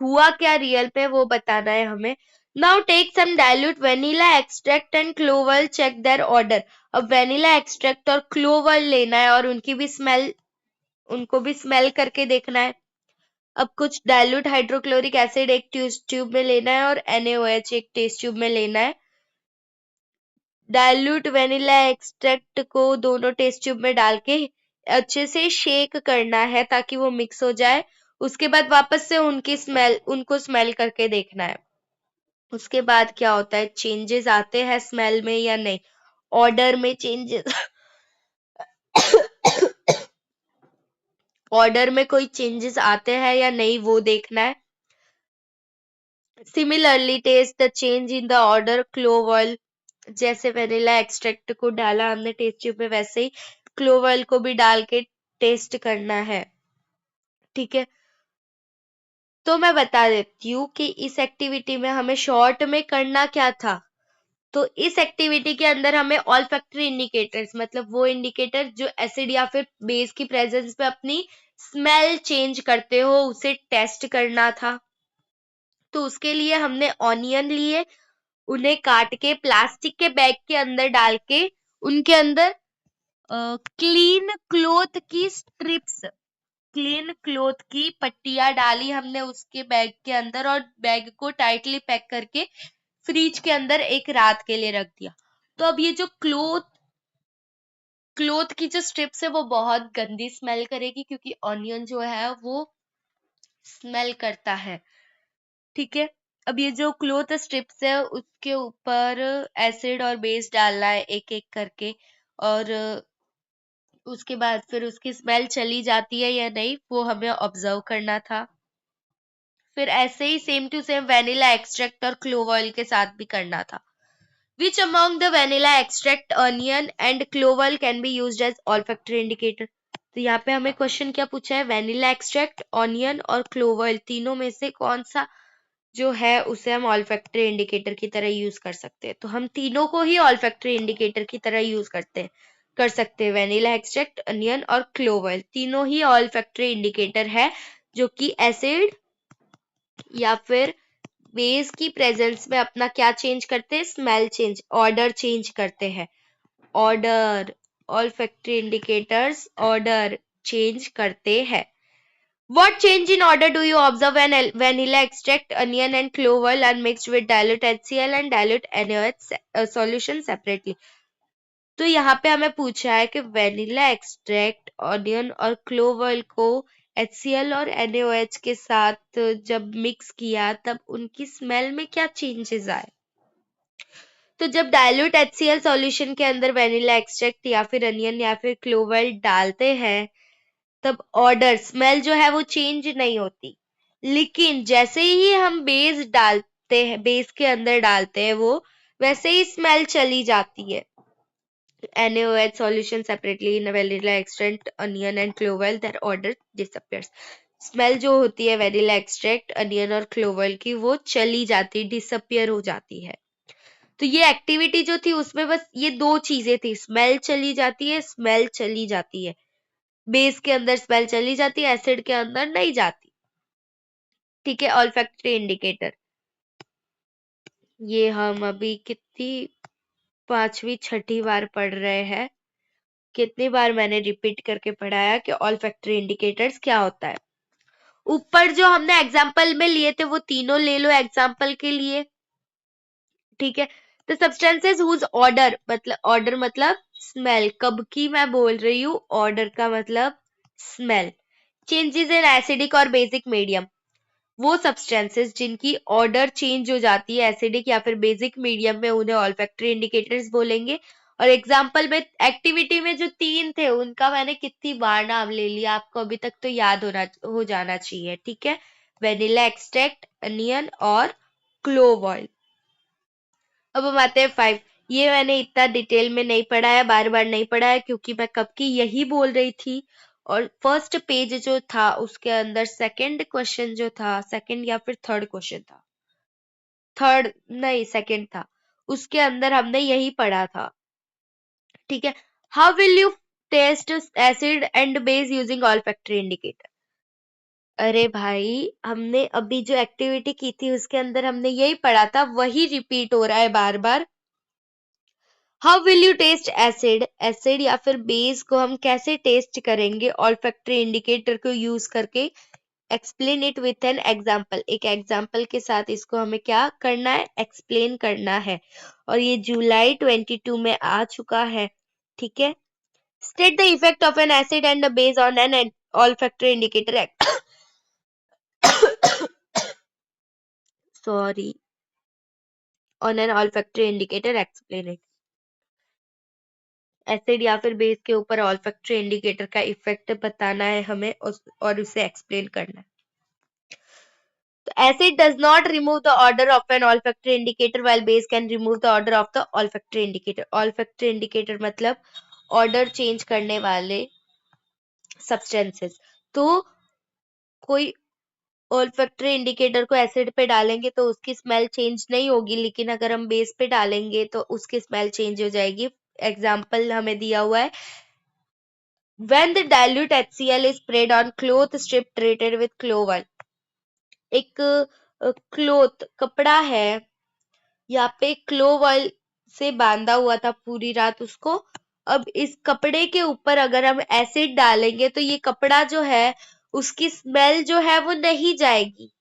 हुआ क्या रियल में वो बताना है हमें। Now take some dilute vanilla extract and clove oil, check their odour. अब वेनिला एक्सट्रैक्ट और क्लोवल लेना है और उनको भी स्मेल करके देखना है। अब कुछ डाइल्यूट हाइड्रोक्लोरिक एसिड एक टेस्ट ट्यूब में लेना है और NaOH एक टेस्ट ट्यूब में लेना है। डाइल्यूट वेनिला एक्सट्रैक्ट को दोनों टेस्ट ट्यूब में डाल के अच्छे से शेक करना है ताकि वो मिक्स हो जाए। उसके बाद वापस से उनको स्मेल करके देखना है। उसके बाद क्या होता है, चेंजेस आते हैं स्मेल में या नहीं, ऑर्डर में चेंजेस ऑर्डर में कोई चेंजेस आते हैं या नहीं वो देखना है। Similarly test the change in the odour clove oil, जैसे वेनिला एक्सट्रैक्ट को डाला हमने टेस्ट ट्यूब में वैसे ही क्लोव ऑयल को भी डाल के टेस्ट करना है। ठीक है, तो मैं बता देती हूँ कि इस एक्टिविटी में हमें शॉर्ट में करना क्या था। तो इस एक्टिविटी के अंदर हमें ऑल्फैक्टरी इंडिकेटर्स मतलब वो इंडिकेटर जो एसिड या फिर बेस की प्रेजेंस पे अपनी स्मेल चेंज करते हो उसे टेस्ट करना था। तो उसके लिए हमने ऑनियन लिए, उन्हें काट के प्लास्टिक के बैग के अंदर डाल के उनके अंदर क्लीन क्लोथ की स्ट्रिप्स, क्लीन क्लोथ की पट्टियां डाली हमने उसके बैग के अंदर और बैग को टाइटली पैक करके फ्रिज के अंदर एक रात के लिए रख दिया। तो अब ये जो क्लोथ की जो स्ट्रिप्स है वो बहुत गंदी स्मेल करेगी क्योंकि ऑनियन जो है वो स्मेल करता है। ठीक है, अब ये जो क्लोथ स्ट्रिप्स है उसके ऊपर एसिड और बेस डालना है एक एक करके, और उसके बाद फिर उसकी स्मेल चली जाती है या नहीं वो हमें ऑब्जर्व करना था। फिर ऐसे ही same to same vanilla extract और क्लोव ऑयल के साथ भी करना था। Which among the vanilla extract, onion and clover can be used as olfactory indicator? तो यहाँ पे हमें क्वेश्चन क्या पूछा है, वेनिला एक्सट्रैक्ट, ऑनियन और क्लोवर तीनों में से कौन सा जो है उसे हम ऑल्फैक्टरी इंडिकेटर की तरह यूज कर सकते हैं। तो हम तीनों को ही ऑल्फैक्टरी इंडिकेटर की तरह यूज कर सकते हैं। वेनिला एक्सट्रैक्ट, अनियन और क्लोवर तीनों ही ऑल्फैक्टरी इंडिकेटर है जो कि एसिड या फिर बेस की प्रेजेंस में अपना क्या चेंज करते हैं, स्मेल चेंज, ऑर्डर चेंज करते हैं। Order, olfactory indicators order change करते हैं। What change in order do you observe when vanilla extract, onion and clove oil are mixed with dilute HCl and dilute NaOH solution separately? तो यहाँ पे हमें पूछा है कि वेनिला एक्सट्रैक्ट, ऑनियन और क्लोव ऑयल को HCl और NaOH के साथ जब मिक्स किया तब उनकी स्मेल में क्या चेंजेस आए। तो जब डायल्यूट HCl सॉल्यूशन के अंदर वेनिला एक्सट्रैक्ट या फिर अनियन या फिर क्लोव ऑयल डालते हैं तब ऑर्डर स्मेल जो है वो चेंज नहीं होती, लेकिन जैसे ही हम बेस डालते हैं, बेस के अंदर डालते हैं वो वैसे ही स्मेल चली जाती है। NaOH solution separately in vanilla extract, onion and clove oil, their order disappears. Smell जो होती है वेनिला एक्सट्रैक्ट, अनियन और क्लोव ऑयल की वो चली जाती, डिसअपियर हो जाती है। तो ये एक्टिविटी जो थी उसमें बस ये दो चीजें थी, स्मेल चली जाती है, स्मेल चली जाती है। बेस के अंदर स्मेल चली जाती है, एसिड के अंदर नहीं जाती। ठीक है, ऑल्फैक्टरी इंडिकेटर ये हम अभी कितनी 5वीं 6ठी बार पढ़ रहे हैं। कितनी बार मैंने रिपीट करके पढ़ाया कि ऑल्फैक्टरी इंडिकेटर्स क्या होता है। ऊपर जो हमने एग्जाम्पल में लिए थे वो तीनों ले लो एग्जाम्पल के लिए। ठीक है, तो सब्सटेंसेस हुज ऑर्डर मतलब स्मेल, कब की मैं बोल रही हूँ, ऑर्डर का मतलब स्मेल चेंजेस इन एसिडिक और बेसिक मीडियम, वो सब्सटेंसेस जिनकी ऑर्डर चेंज हो जाती है एसिडिक या फिर बेसिक मीडियम में उन्हें ऑल्फैक्टरी इंडिकेटर्स बोलेंगे। और एग्जाम्पल में एक्टिविटी में जो 3 थे उनका मैंने कितनी बार नाम ले लिया, आपको अभी तक तो याद हो जाना चाहिए। ठीक है, वेनिला एक्सट्रैक्ट, अनियन और क्लोव ऑयल। अब हम आते हैं 5। ये मैंने इतना डिटेल में नहीं पढ़ा है, बार बार नहीं पढ़ा है क्योंकि मैं कब की यही बोल रही थी। और फर्स्ट पेज जो था उसके अंदर सेकंड क्वेश्चन जो था, सेकंड या फिर थर्ड क्वेश्चन था, थर्ड नहीं सेकंड था, उसके अंदर हमने यही पढ़ा था। ठीक है, how will you test acid and base using olfactory indicator. अरे भाई, हमने अभी जो एक्टिविटी की थी उसके अंदर हमने यही पढ़ा था, वही रिपीट हो रहा है बार बार। How will you test acid, acid या फिर बेस को हम कैसे टेस्ट करेंगे ऑल्फैक्टरी इंडिकेटर को यूज करके। Explain it with an example, एक एग्जाम्पल के साथ इसको हमें क्या करना है, एक्सप्लेन करना है। और ये जुलाई 22 में आ चुका है। ठीक है, state the effect of N acid and a base on an olfactory indicator sorry on an olfactory indicator, explain it. Acid या फिर बेस के ऊपर ऑल्फैक्टरी इंडिकेटर का इफेक्ट बताना है हमें और उसे एक्सप्लेन करना है। तो acid does not remove the order of an olfactory indicator while base can remove the order of the olfactory indicator. Olfactory indicator मतलब order change करने वाले substances। तो कोई olfactory indicator को एसिड पे डालेंगे तो उसकी स्मेल चेंज नहीं होगी, लेकिन अगर हम बेस पे डालेंगे तो उसकी स्मेल चेंज हो जाएगी। एग्जाम्पल हमें दिया हुआ है, when the dilute HCl is sprayed on cloth strip treated with clove oil। एक क्लोथ कपड़ा है, यहाँ पे क्लोव ऑयल से बांधा हुआ था पूरी रात उसको। अब इस कपड़े के ऊपर अगर हम एसिड डालेंगे तो ये कपड़ा जो है उसकी स्मेल जो है वो नहीं जाएगी।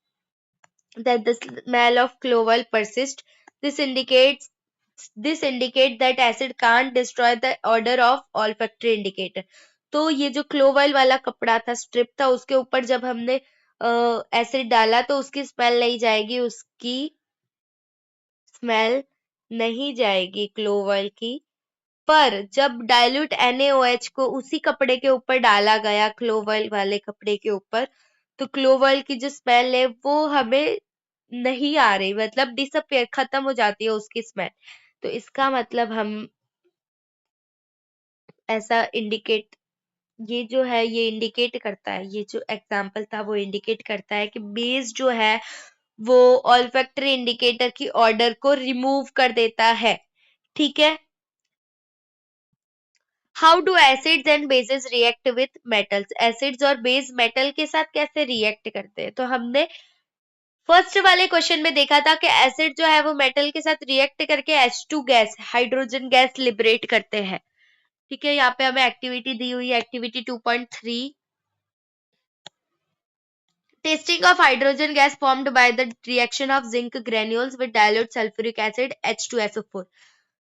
That the smell of clove oil persists. This indicates that acid can't destroy the odor of olfactory indicator। तो ये जो क्लोव ऑयल वाला कपड़ा था, स्ट्रिप था, उसके ऊपर जब हमने एसिड डाला तो उसकी स्मेल नहीं जाएगी, उसकी स्मेल नहीं जाएगी क्लोव ऑयल की। पर जब डाइल्यूट NaOH को उसी कपड़े के ऊपर डाला गया, क्लोव ऑयल वाले कपड़े के ऊपर, तो क्लोव ऑयल की जो स्मेल है वो हमें नहीं आ रही, मतलब डिसअपियर, खत्म हो जाती है उसकी स्मेल। तो इसका मतलब हम ऐसा इंडिकेट, ये जो है ये इंडिकेट करता है, ये जो एग्जाम्पल था वो इंडिकेट करता है कि बेस जो है वो ऑल्फैक्टरी इंडिकेटर की ऑर्डर को रिमूव कर देता है। ठीक है, how do acids and basis react with metals, acids और बेस मेटल के साथ कैसे रिएक्ट करते हैं। तो हमने फर्स्ट वाले क्वेश्चन में देखा था कि एसिड जो है वो मेटल के साथ रिएक्ट करके H2 gas, hydrogen gas liberate करते हैं। ठीक है, यहाँ पे हमें एक्टिविटी दी हुई है, activity 2.3। Testing of hydrogen gas formed by the reaction of zinc granules with dilute sulphuric acid H2SO4।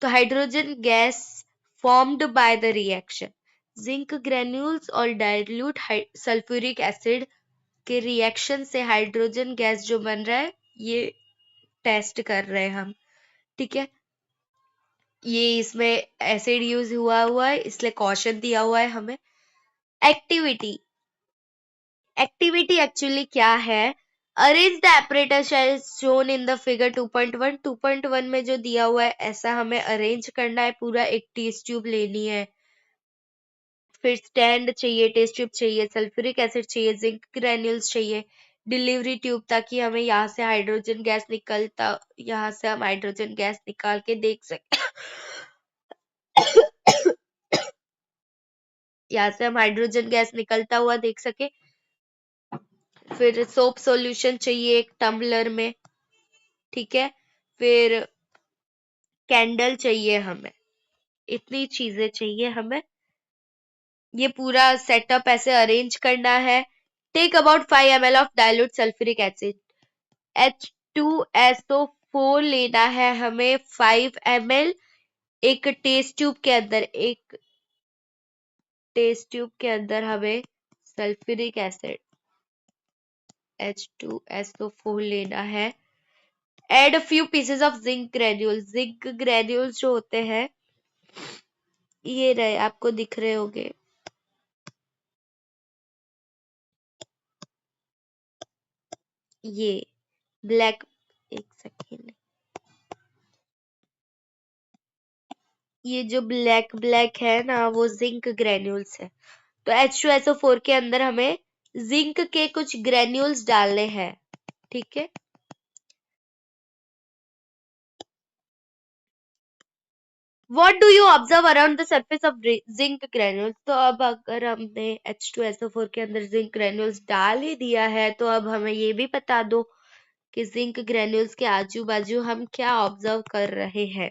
तो hydrogen gas formed by the reaction, zinc granules और डाइल्यूट सल्फ्यूरिक एसिड के रिएक्शन से हाइड्रोजन गैस जो बन रहा है, ये टेस्ट कर रहे हैं हम। ठीक है, ये इसमें एसिड यूज हुआ है, इसलिए कॉशन दिया हुआ है हमें। एक्टिविटी एक्चुअली क्या है? Arrange the apparatus as shown in the figure 2.1। 2.1 में जो दिया हुआ है ऐसा हमें अरेंज करना है पूरा। एक टेस्ट ट्यूब लेनी है, फिर स्टैंड चाहिए, टेस्ट ट्यूब चाहिए, सल्फ्यूरिक एसिड चाहिए, जिंक ग्रेन्यूल्स चाहिए, डिलीवरी ट्यूब ताकि हमें यहाँ से हाइड्रोजन गैस यहाँ से हम हाइड्रोजन गैस निकाल के देख सके यहाँ से हम हाइड्रोजन गैस निकलता हुआ देख सके। फिर सोप सॉल्यूशन चाहिए एक टम्बलर में। ठीक है, फिर कैंडल चाहिए हमें, इतनी चीजें चाहिए हमें। ये पूरा सेटअप ऐसे अरेंज करना है। Take about 5 ml of dilute sulphuric acid H2SO4 लेना है हमें 5 ml। एक टेस्ट ट्यूब के अंदर हमें सल्फ्यूरिक एसिड H2SO4 लेना है। Add a few pieces of zinc granules. Zinc granules जो होते हैं ये रहे, आपको दिख रहे होंगे, ये ब्लैक, एक सेकेंड, ये जो ब्लैक ब्लैक है ना वो जिंक ग्रेन्यूल्स है। तो H2SO4 के अंदर हमें जिंक के कुछ ग्रेन्यूल्स डालने हैं। ठीक है, What do you observe around the surface of zinc granules? तो अब अगर हमने H2SO4 के अंदर जिंक ग्रेन्यूल्स डाल ही दिया है तो अब हमें ये भी बता दो कि जिंक ग्रेन्यूल्स के आजू बाजू हम क्या ऑब्जर्व कर रहे हैं।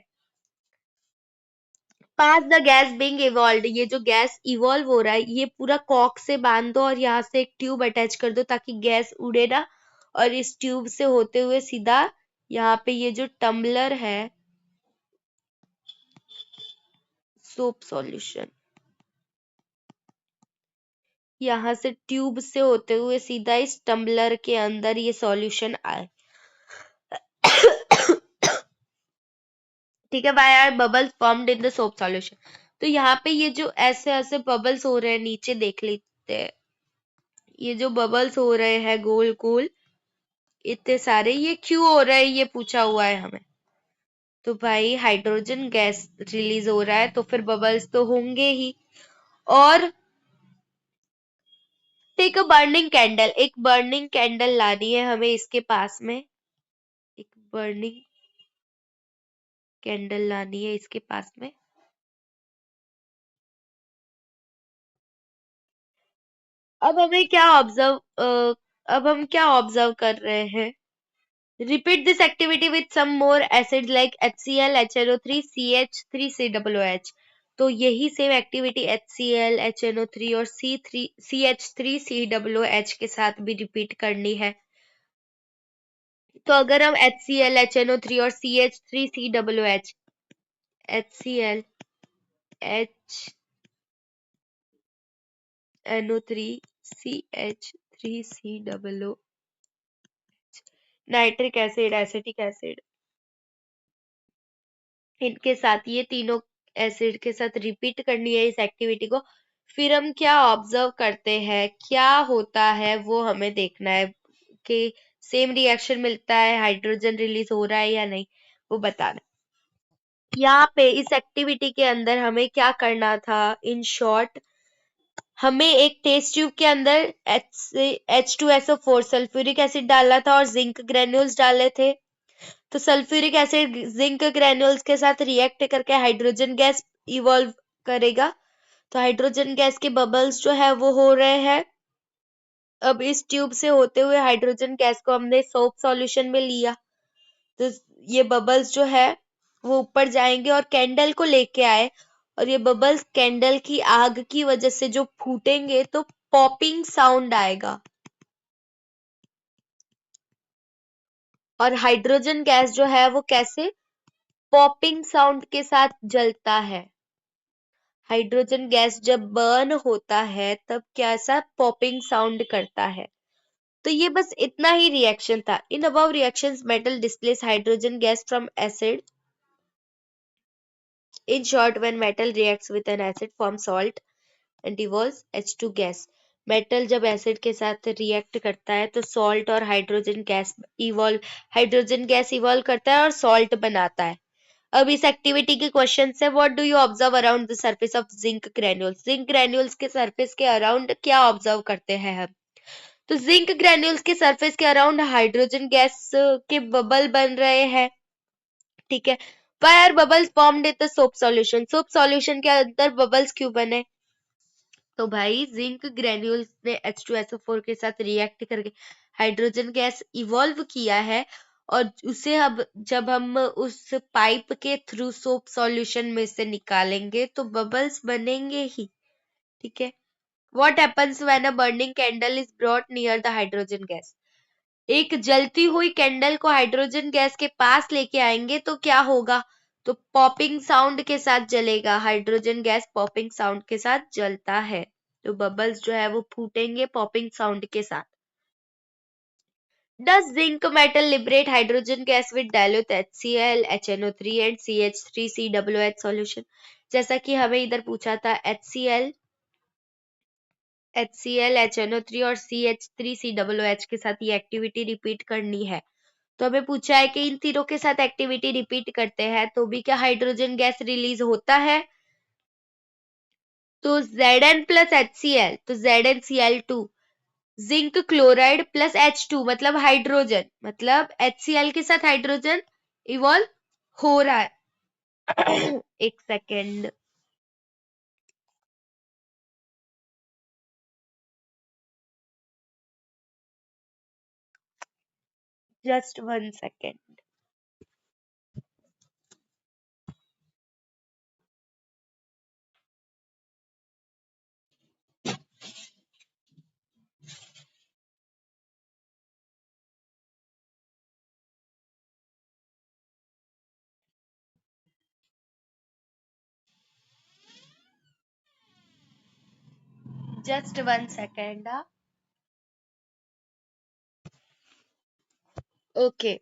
पास द गैस बीइंग इवॉल्व, ये जो गैस इवॉल्व हो रहा है ये पूरा कॉक से बांध दो और यहाँ से एक ट्यूब अटैच कर दो ताकि गैस उड़े ना, और इस ट्यूब से होते हुए सीधा यहाँ पे ये जो टम्बलर है, सोप सॉल्यूशन, यहाँ से ट्यूब से होते हुए सीधा इस टम्बलर के अंदर ये सॉल्यूशन आए। ठीक है, by are bubbles formed in the soap solution. तो यहाँ पे ये जो ऐसे ऐसे बबल्स हो रहे हैं, नीचे देख लेते हैं, ये जो बबल्स हो रहे हैं गोल गोल इतने सारे, ये क्यों हो रहा है ये पूछा हुआ है हमें। तो भाई हाइड्रोजन गैस रिलीज हो रहा है तो फिर बबल्स तो होंगे ही। और टेक अ बर्निंग कैंडल, एक बर्निंग कैंडल लानी है हमें इसके पास में, एक बर्निंग कैंडल लानी है इसके पास में। अब हमें क्या ऑब्जर्व अब हम क्या ऑब्जर्व कर रहे हैं? Repeat this activity with some more acid like HCl, HNO3, CH3COOH। तो यही सेम एक्टिविटी HCl, HNO3 और CH3COOH के साथ भी रिपीट करनी है। तो अगर हम HCl, HNO3 और CH3COOH, HCl, HNO3, CH3COOH, nitric acid, acetic acid, इनके साथ ये तीनों एसिड के साथ रिपीट करनी है इस एक्टिविटी को। फिर हम क्या ऑब्जर्व करते हैं, क्या होता है वो हमें देखना है कि सेम रिएक्शन मिलता है, हाइड्रोजन रिलीज हो रहा है या नहीं, वो बताना। यहाँ पे इस एक्टिविटी के अंदर हमें क्या करना था, इन शॉर्ट हमें एक टेस्ट ट्यूब के अंदर H2SO4 सल्फ्यूरिक एसिड डालना था और जिंक ग्रेन्यूल्स डाले थे। तो सल्फ्यूरिक एसिड जिंक ग्रेन्यूल्स के साथ रिएक्ट करके हाइड्रोजन गैस इवॉल्व करेगा। तो हाइड्रोजन गैस के बबल्स जो है वो हो रहे हैं। अब इस ट्यूब से होते हुए हाइड्रोजन गैस को हमने सोप सॉल्यूशन में लिया, तो ये बबल्स जो है वो ऊपर जाएंगे और कैंडल को लेके आए और ये बबल्स कैंडल की आग की वजह से जो फूटेंगे तो पॉपिंग साउंड आएगा। और हाइड्रोजन गैस जो है वो कैसे पॉपिंग साउंड के साथ जलता है। हाइड्रोजन गैस जब बर्न होता है तब कैसा पॉपिंग साउंड करता है। तो ये बस इतना ही रिएक्शन था। In above reactions metal displace hydrogen gas from acid. In short, when metal reacts with an acid form salt and evolves H2 gas. Metal जब एसिड के साथ रिएक्ट करता है तो सॉल्ट और हाइड्रोजन गैस इवॉल्व करता है और सॉल्ट बनाता है। अब इस एक्टिविटी के क्वेश्चन है, what do you observe around the surface of zinc granules. Zinc granules के सरफेस के अराउंड क्या ऑब्जर्व करते हैं हम। तो जिंक ग्रेन्यूल्स के सरफेस के अराउंड हाइड्रोजन गैस के बबल बन रहे हैं। ठीक है। Why are bubbles formed in the soap solution? Soap solution के अंदर बबल्स क्यों बने। तो भाई जिंक ग्रेन्यूल्स ने H2SO4 के साथ रिएक्ट करके हाइड्रोजन गैस इवॉल्व किया है और उसे अब जब हम उस पाइप के थ्रू सोप सॉल्यूशन में से निकालेंगे तो बबल्स बनेंगे ही। ठीक है। What happens when a burning candle is brought near the hydrogen gas? एक जलती हुई कैंडल को हाइड्रोजन गैस के पास लेके आएंगे तो क्या होगा। तो पॉपिंग साउंड के साथ जलेगा। हाइड्रोजन गैस पॉपिंग साउंड के साथ जलता है तो बबल्स जो है वो फूटेंगे पॉपिंग साउंड के साथ। Does zinc metal liberate hydrogen gas with dilute HCl, HNO3 and CH3COOH solution? जैसा कि हमें इधर पूछा था HCl, HNO3 और CH3COOH के साथ ये एक्टिविटी रिपीट करनी है। तो हमें पूछा है कि इन तीनों के साथ एक्टिविटी रिपीट करते हैं तो भी क्या हाइड्रोजन गैस रिलीज होता है। तो Zn प्लस HCl तो ZnCl2, zinc chloride plus H2 मतलब हाइड्रोजन, मतलब HCl के साथ हाइड्रोजन इवॉल्व हो रहा है। एक second, just 1 second. Just 1 second. Okay.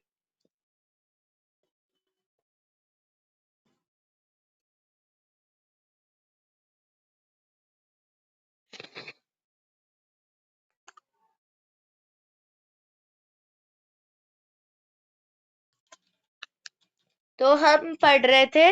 तो हम पढ़ रहे थे,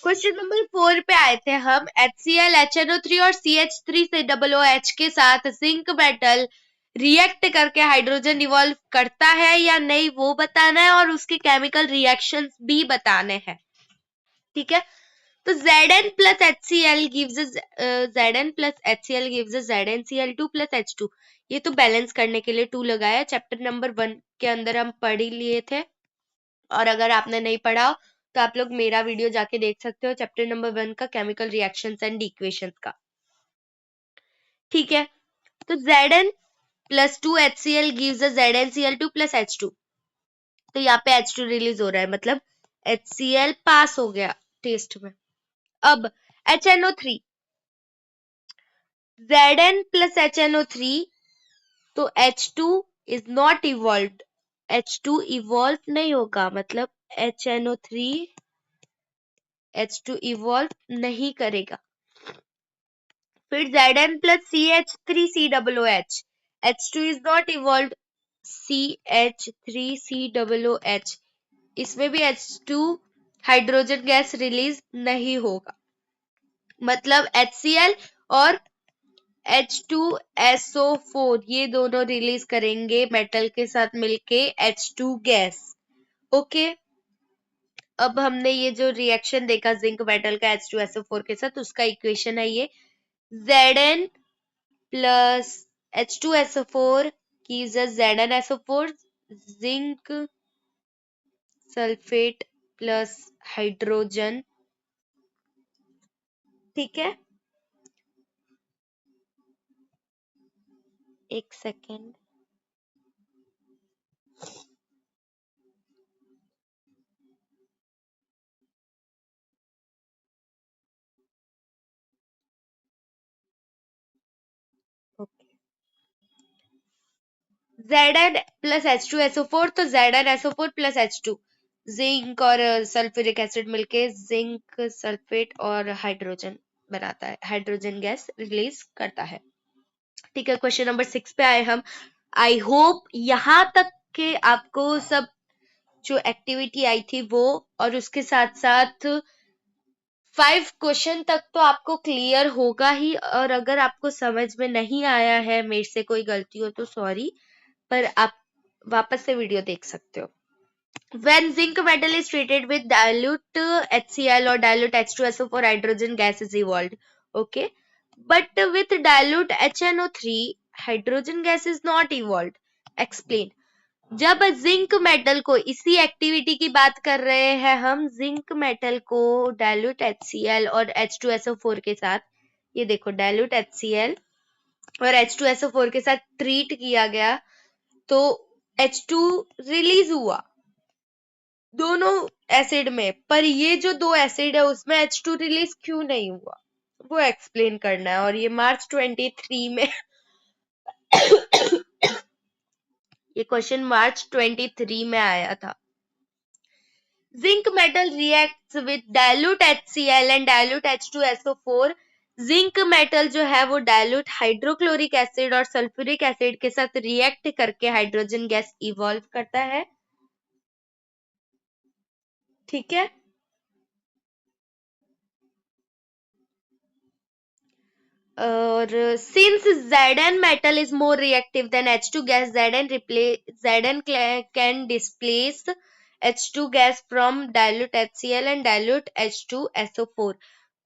क्वेश्चन नंबर 4 पे आए थे हम। HCl, HNO3 और CH3COOH के साथ जिंक मेटल रिएक्ट करके हाइड्रोजन इवॉल्व करता है या नहीं वो बताना है और उसके केमिकल रिएक्शंस भी बताने हैं। ठीक है। तो Zn plus HCl gives us ZnCl2 plus H2। ये तो बैलेंस करने के लिए 2 लगाया। चैप्टर नंबर 1 के अंदर हम पढ़ ही लिए थे और अगर आपने नहीं पढ़ा हो तो आप लोग मेरा वीडियो जाके देख सकते हो, चैप्टर नंबर 1 का केमिकल रिएक्शंस एंड इक्वेशंस का। ठीक है। तो Zn plus 2 HCl gives us ZnCl2 plus H2। तो यहाँ पे H2 रिलीज हो रहा है मतलब HCl पास हो गया टेस्ट में। अब HNO3, Zn प्लस HNO3 तो H2 is not evolve. H2 evolve नहीं होगा मतलब H2 इवॉल्व नहीं करेगा। फिर Zn plus CH3COOH, H2 is not evolve, CH3COOH, इसमें भी H2 हाइड्रोजन गैस रिलीज नहीं होगा मतलब HCl और H2SO4 ये दोनों रिलीज करेंगे मेटल के साथ मिलके H2 गैस। ओके। अब हमने ये जो रिएक्शन देखा जिंक मेटल का H2SO4 के साथ, उसका इक्वेशन है ये Zn plus H2SO4 gives us ZnSO4, zinc sulphate plus hydrogen ठीक है, एक सेकेंड। Zn प्लस H2SO4, तो ZnSO4 प्लस H2 जिंक और सल्फ्यूरिक एसिड मिलके जिंक सल्फेट और हाइड्रोजन बनाता है, हाइड्रोजन गैस रिलीज करता है। ठीक है, क्वेश्चन नंबर 6 पे आए हम। आई होप यहाँ तक के आपको सब जो एक्टिविटी आई थी वो और उसके साथ साथ 5 क्वेश्चन तक तो आपको क्लियर होगा ही, और अगर आपको समझ में नहीं आया है, मेरे से कोई गलती हो तो सॉरी, पर आप वापस से वीडियो देख सकते हो। When zinc metal is treated with dilute HCl or dilute H2SO4, hydrogen gas is evolved. Okay, but with dilute HNO3, hydrogen gas is not evolved. Explain. जब जिंक मेटल को, इसी एक्टिविटी की बात कर रहे हैं हम, जिंक मेटल को डाइल्यूट HCl और H2SO4 के साथ, ये देखो डाइल्यूट HCl और H2SO4 के साथ ट्रीट किया गया तो H2 रिलीज हुआ दोनों एसिड में, पर ये जो दो एसिड है उसमें H2 रिलीज क्यों नहीं हुआ वो एक्सप्लेन करना है। और ये मार्च 23 में ये क्वेश्चन मार्च 23 में आया था। Zinc metal reacts with dilute HCl and dilute H2SO4। Zinc metal जो है वो डाइल्यूट हाइड्रोक्लोरिक एसिड और सल्फ्यूरिक एसिड के साथ रिएक्ट करके हाइड्रोजन गैस इवॉल्व करता है। ठीक है, और since Zn metal is more reactive than H2 gas, Zn can displace H2 gas from dilute HCl and dilute H2SO4।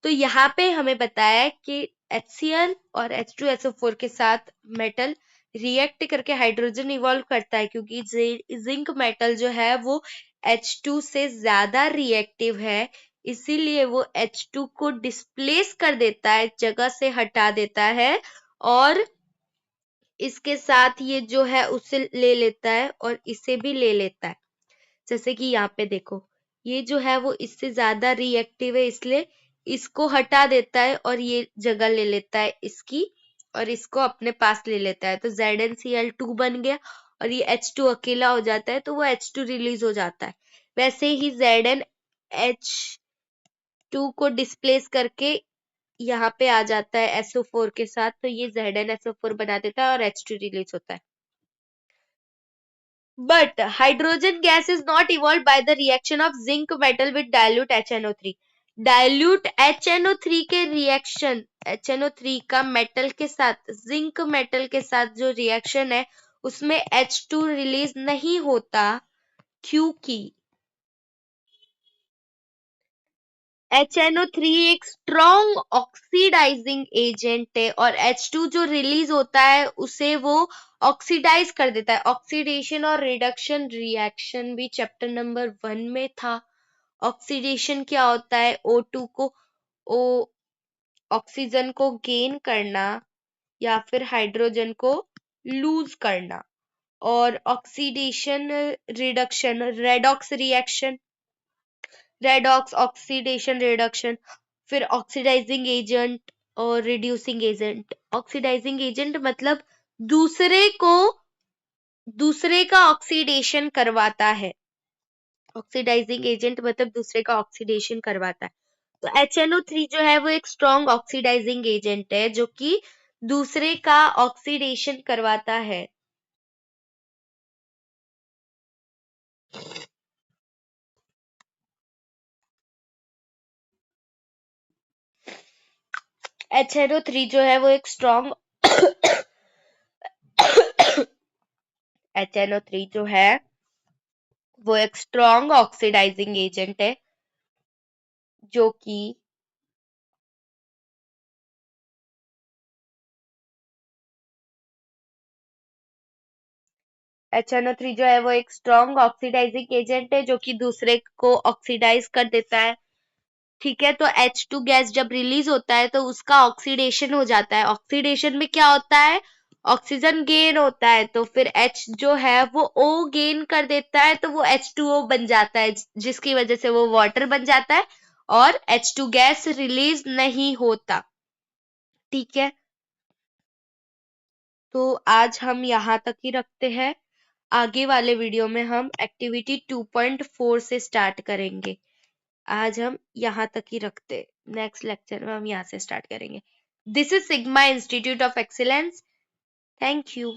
तो यहाँ पे हमें बताया है कि HCl और H2SO4 के साथ मेटल रिएक्ट करके हाइड्रोजन इवॉल्व करता है, क्योंकि जिंक मेटल जो है वो H2 से ज्यादा रिएक्टिव है, इसीलिए वो H2 को डिस्प्लेस कर देता है, जगह से हटा देता है, और इसके साथ ये जो है उसे ले लेता है और इसे भी ले लेता है। जैसे कि यहाँ पे देखो, ये जो है वो इससे ज्यादा रिएक्टिव है, इसलिए इसको हटा देता है और ये जगह ले लेता है इसकी, और इसको अपने पास ले लेता है, तो ZnCl2 बन गया और ये H2 अकेला हो जाता है, तो वो H2 रिलीज हो जाता है। वैसे ही ZnH2 को डिस्प्लेस करके यहाँ पे आ जाता है SO4 के साथ, तो ये ZnSO4 बना देता है और H2 रिलीज होता है। But hydrogen gas is not evolved by the reaction of zinc metal with dilute HNO3. Dilute HNO3 के रिएक्शन, HNO3 का मेटल के साथ, जिंक मेटल के साथ जो रिएक्शन है उसमें H2 रिलीज नहीं होता, क्योंकि HNO3 एक स्ट्रॉन्ग ऑक्सीडाइजिंग एजेंट है और H2 जो रिलीज होता है उसे वो ऑक्सीडाइज कर देता है। ऑक्सीडेशन और रिडक्शन रिएक्शन भी चैप्टर नंबर 1 में था। ऑक्सीडेशन क्या होता है? O2 को ओ ऑक्सीजन को गेन करना या फिर हाइड्रोजन को लूज करना, और oxidation reduction redox reaction, redox oxidation reduction, फिर ऑक्सीडाइजिंग एजेंट और रिड्यूसिंग एजेंट। ऑक्सीडाइजिंग एजेंट मतलब दूसरे को, दूसरे का ऑक्सीडेशन करवाता है। ऑक्सीडाइजिंग एजेंट मतलब दूसरे का ऑक्सीडेशन करवाता है। तो HNO3 जो है वो एक स्ट्रॉन्ग ऑक्सीडाइजिंग एजेंट है जो कि दूसरे का ऑक्सीडेशन करवाता है। HNO3 जो है वो एक स्ट्रॉन्ग HNO3 जो है वो एक स्ट्रॉन्ग ऑक्सीडाइजिंग एजेंट है जो कि HNO3 जो है वो एक स्ट्रॉन्ग ऑक्सीडाइजिंग एजेंट है जो कि दूसरे को ऑक्सीडाइज कर देता है। ठीक है, तो H2 गैस जब रिलीज होता है तो उसका ऑक्सीडेशन हो जाता है। ऑक्सीडेशन में क्या होता है? ऑक्सीजन गेन होता है, तो फिर H जो है वो O गेन कर देता है, तो वो H2O बन जाता है, जिसकी वजह से वो वाटर बन जाता है और H2 गैस रिलीज नहीं होता। ठीक है, तो आज हम यहाँ तक ही रखते हैं। आगे वाले वीडियो में हम एक्टिविटी 2.4 से स्टार्ट करेंगे। आज हम यहाँ तक ही रखते, नेक्स्ट लेक्चर में हम यहाँ से स्टार्ट करेंगे। This is Sigma Institute of excellence. Thank you.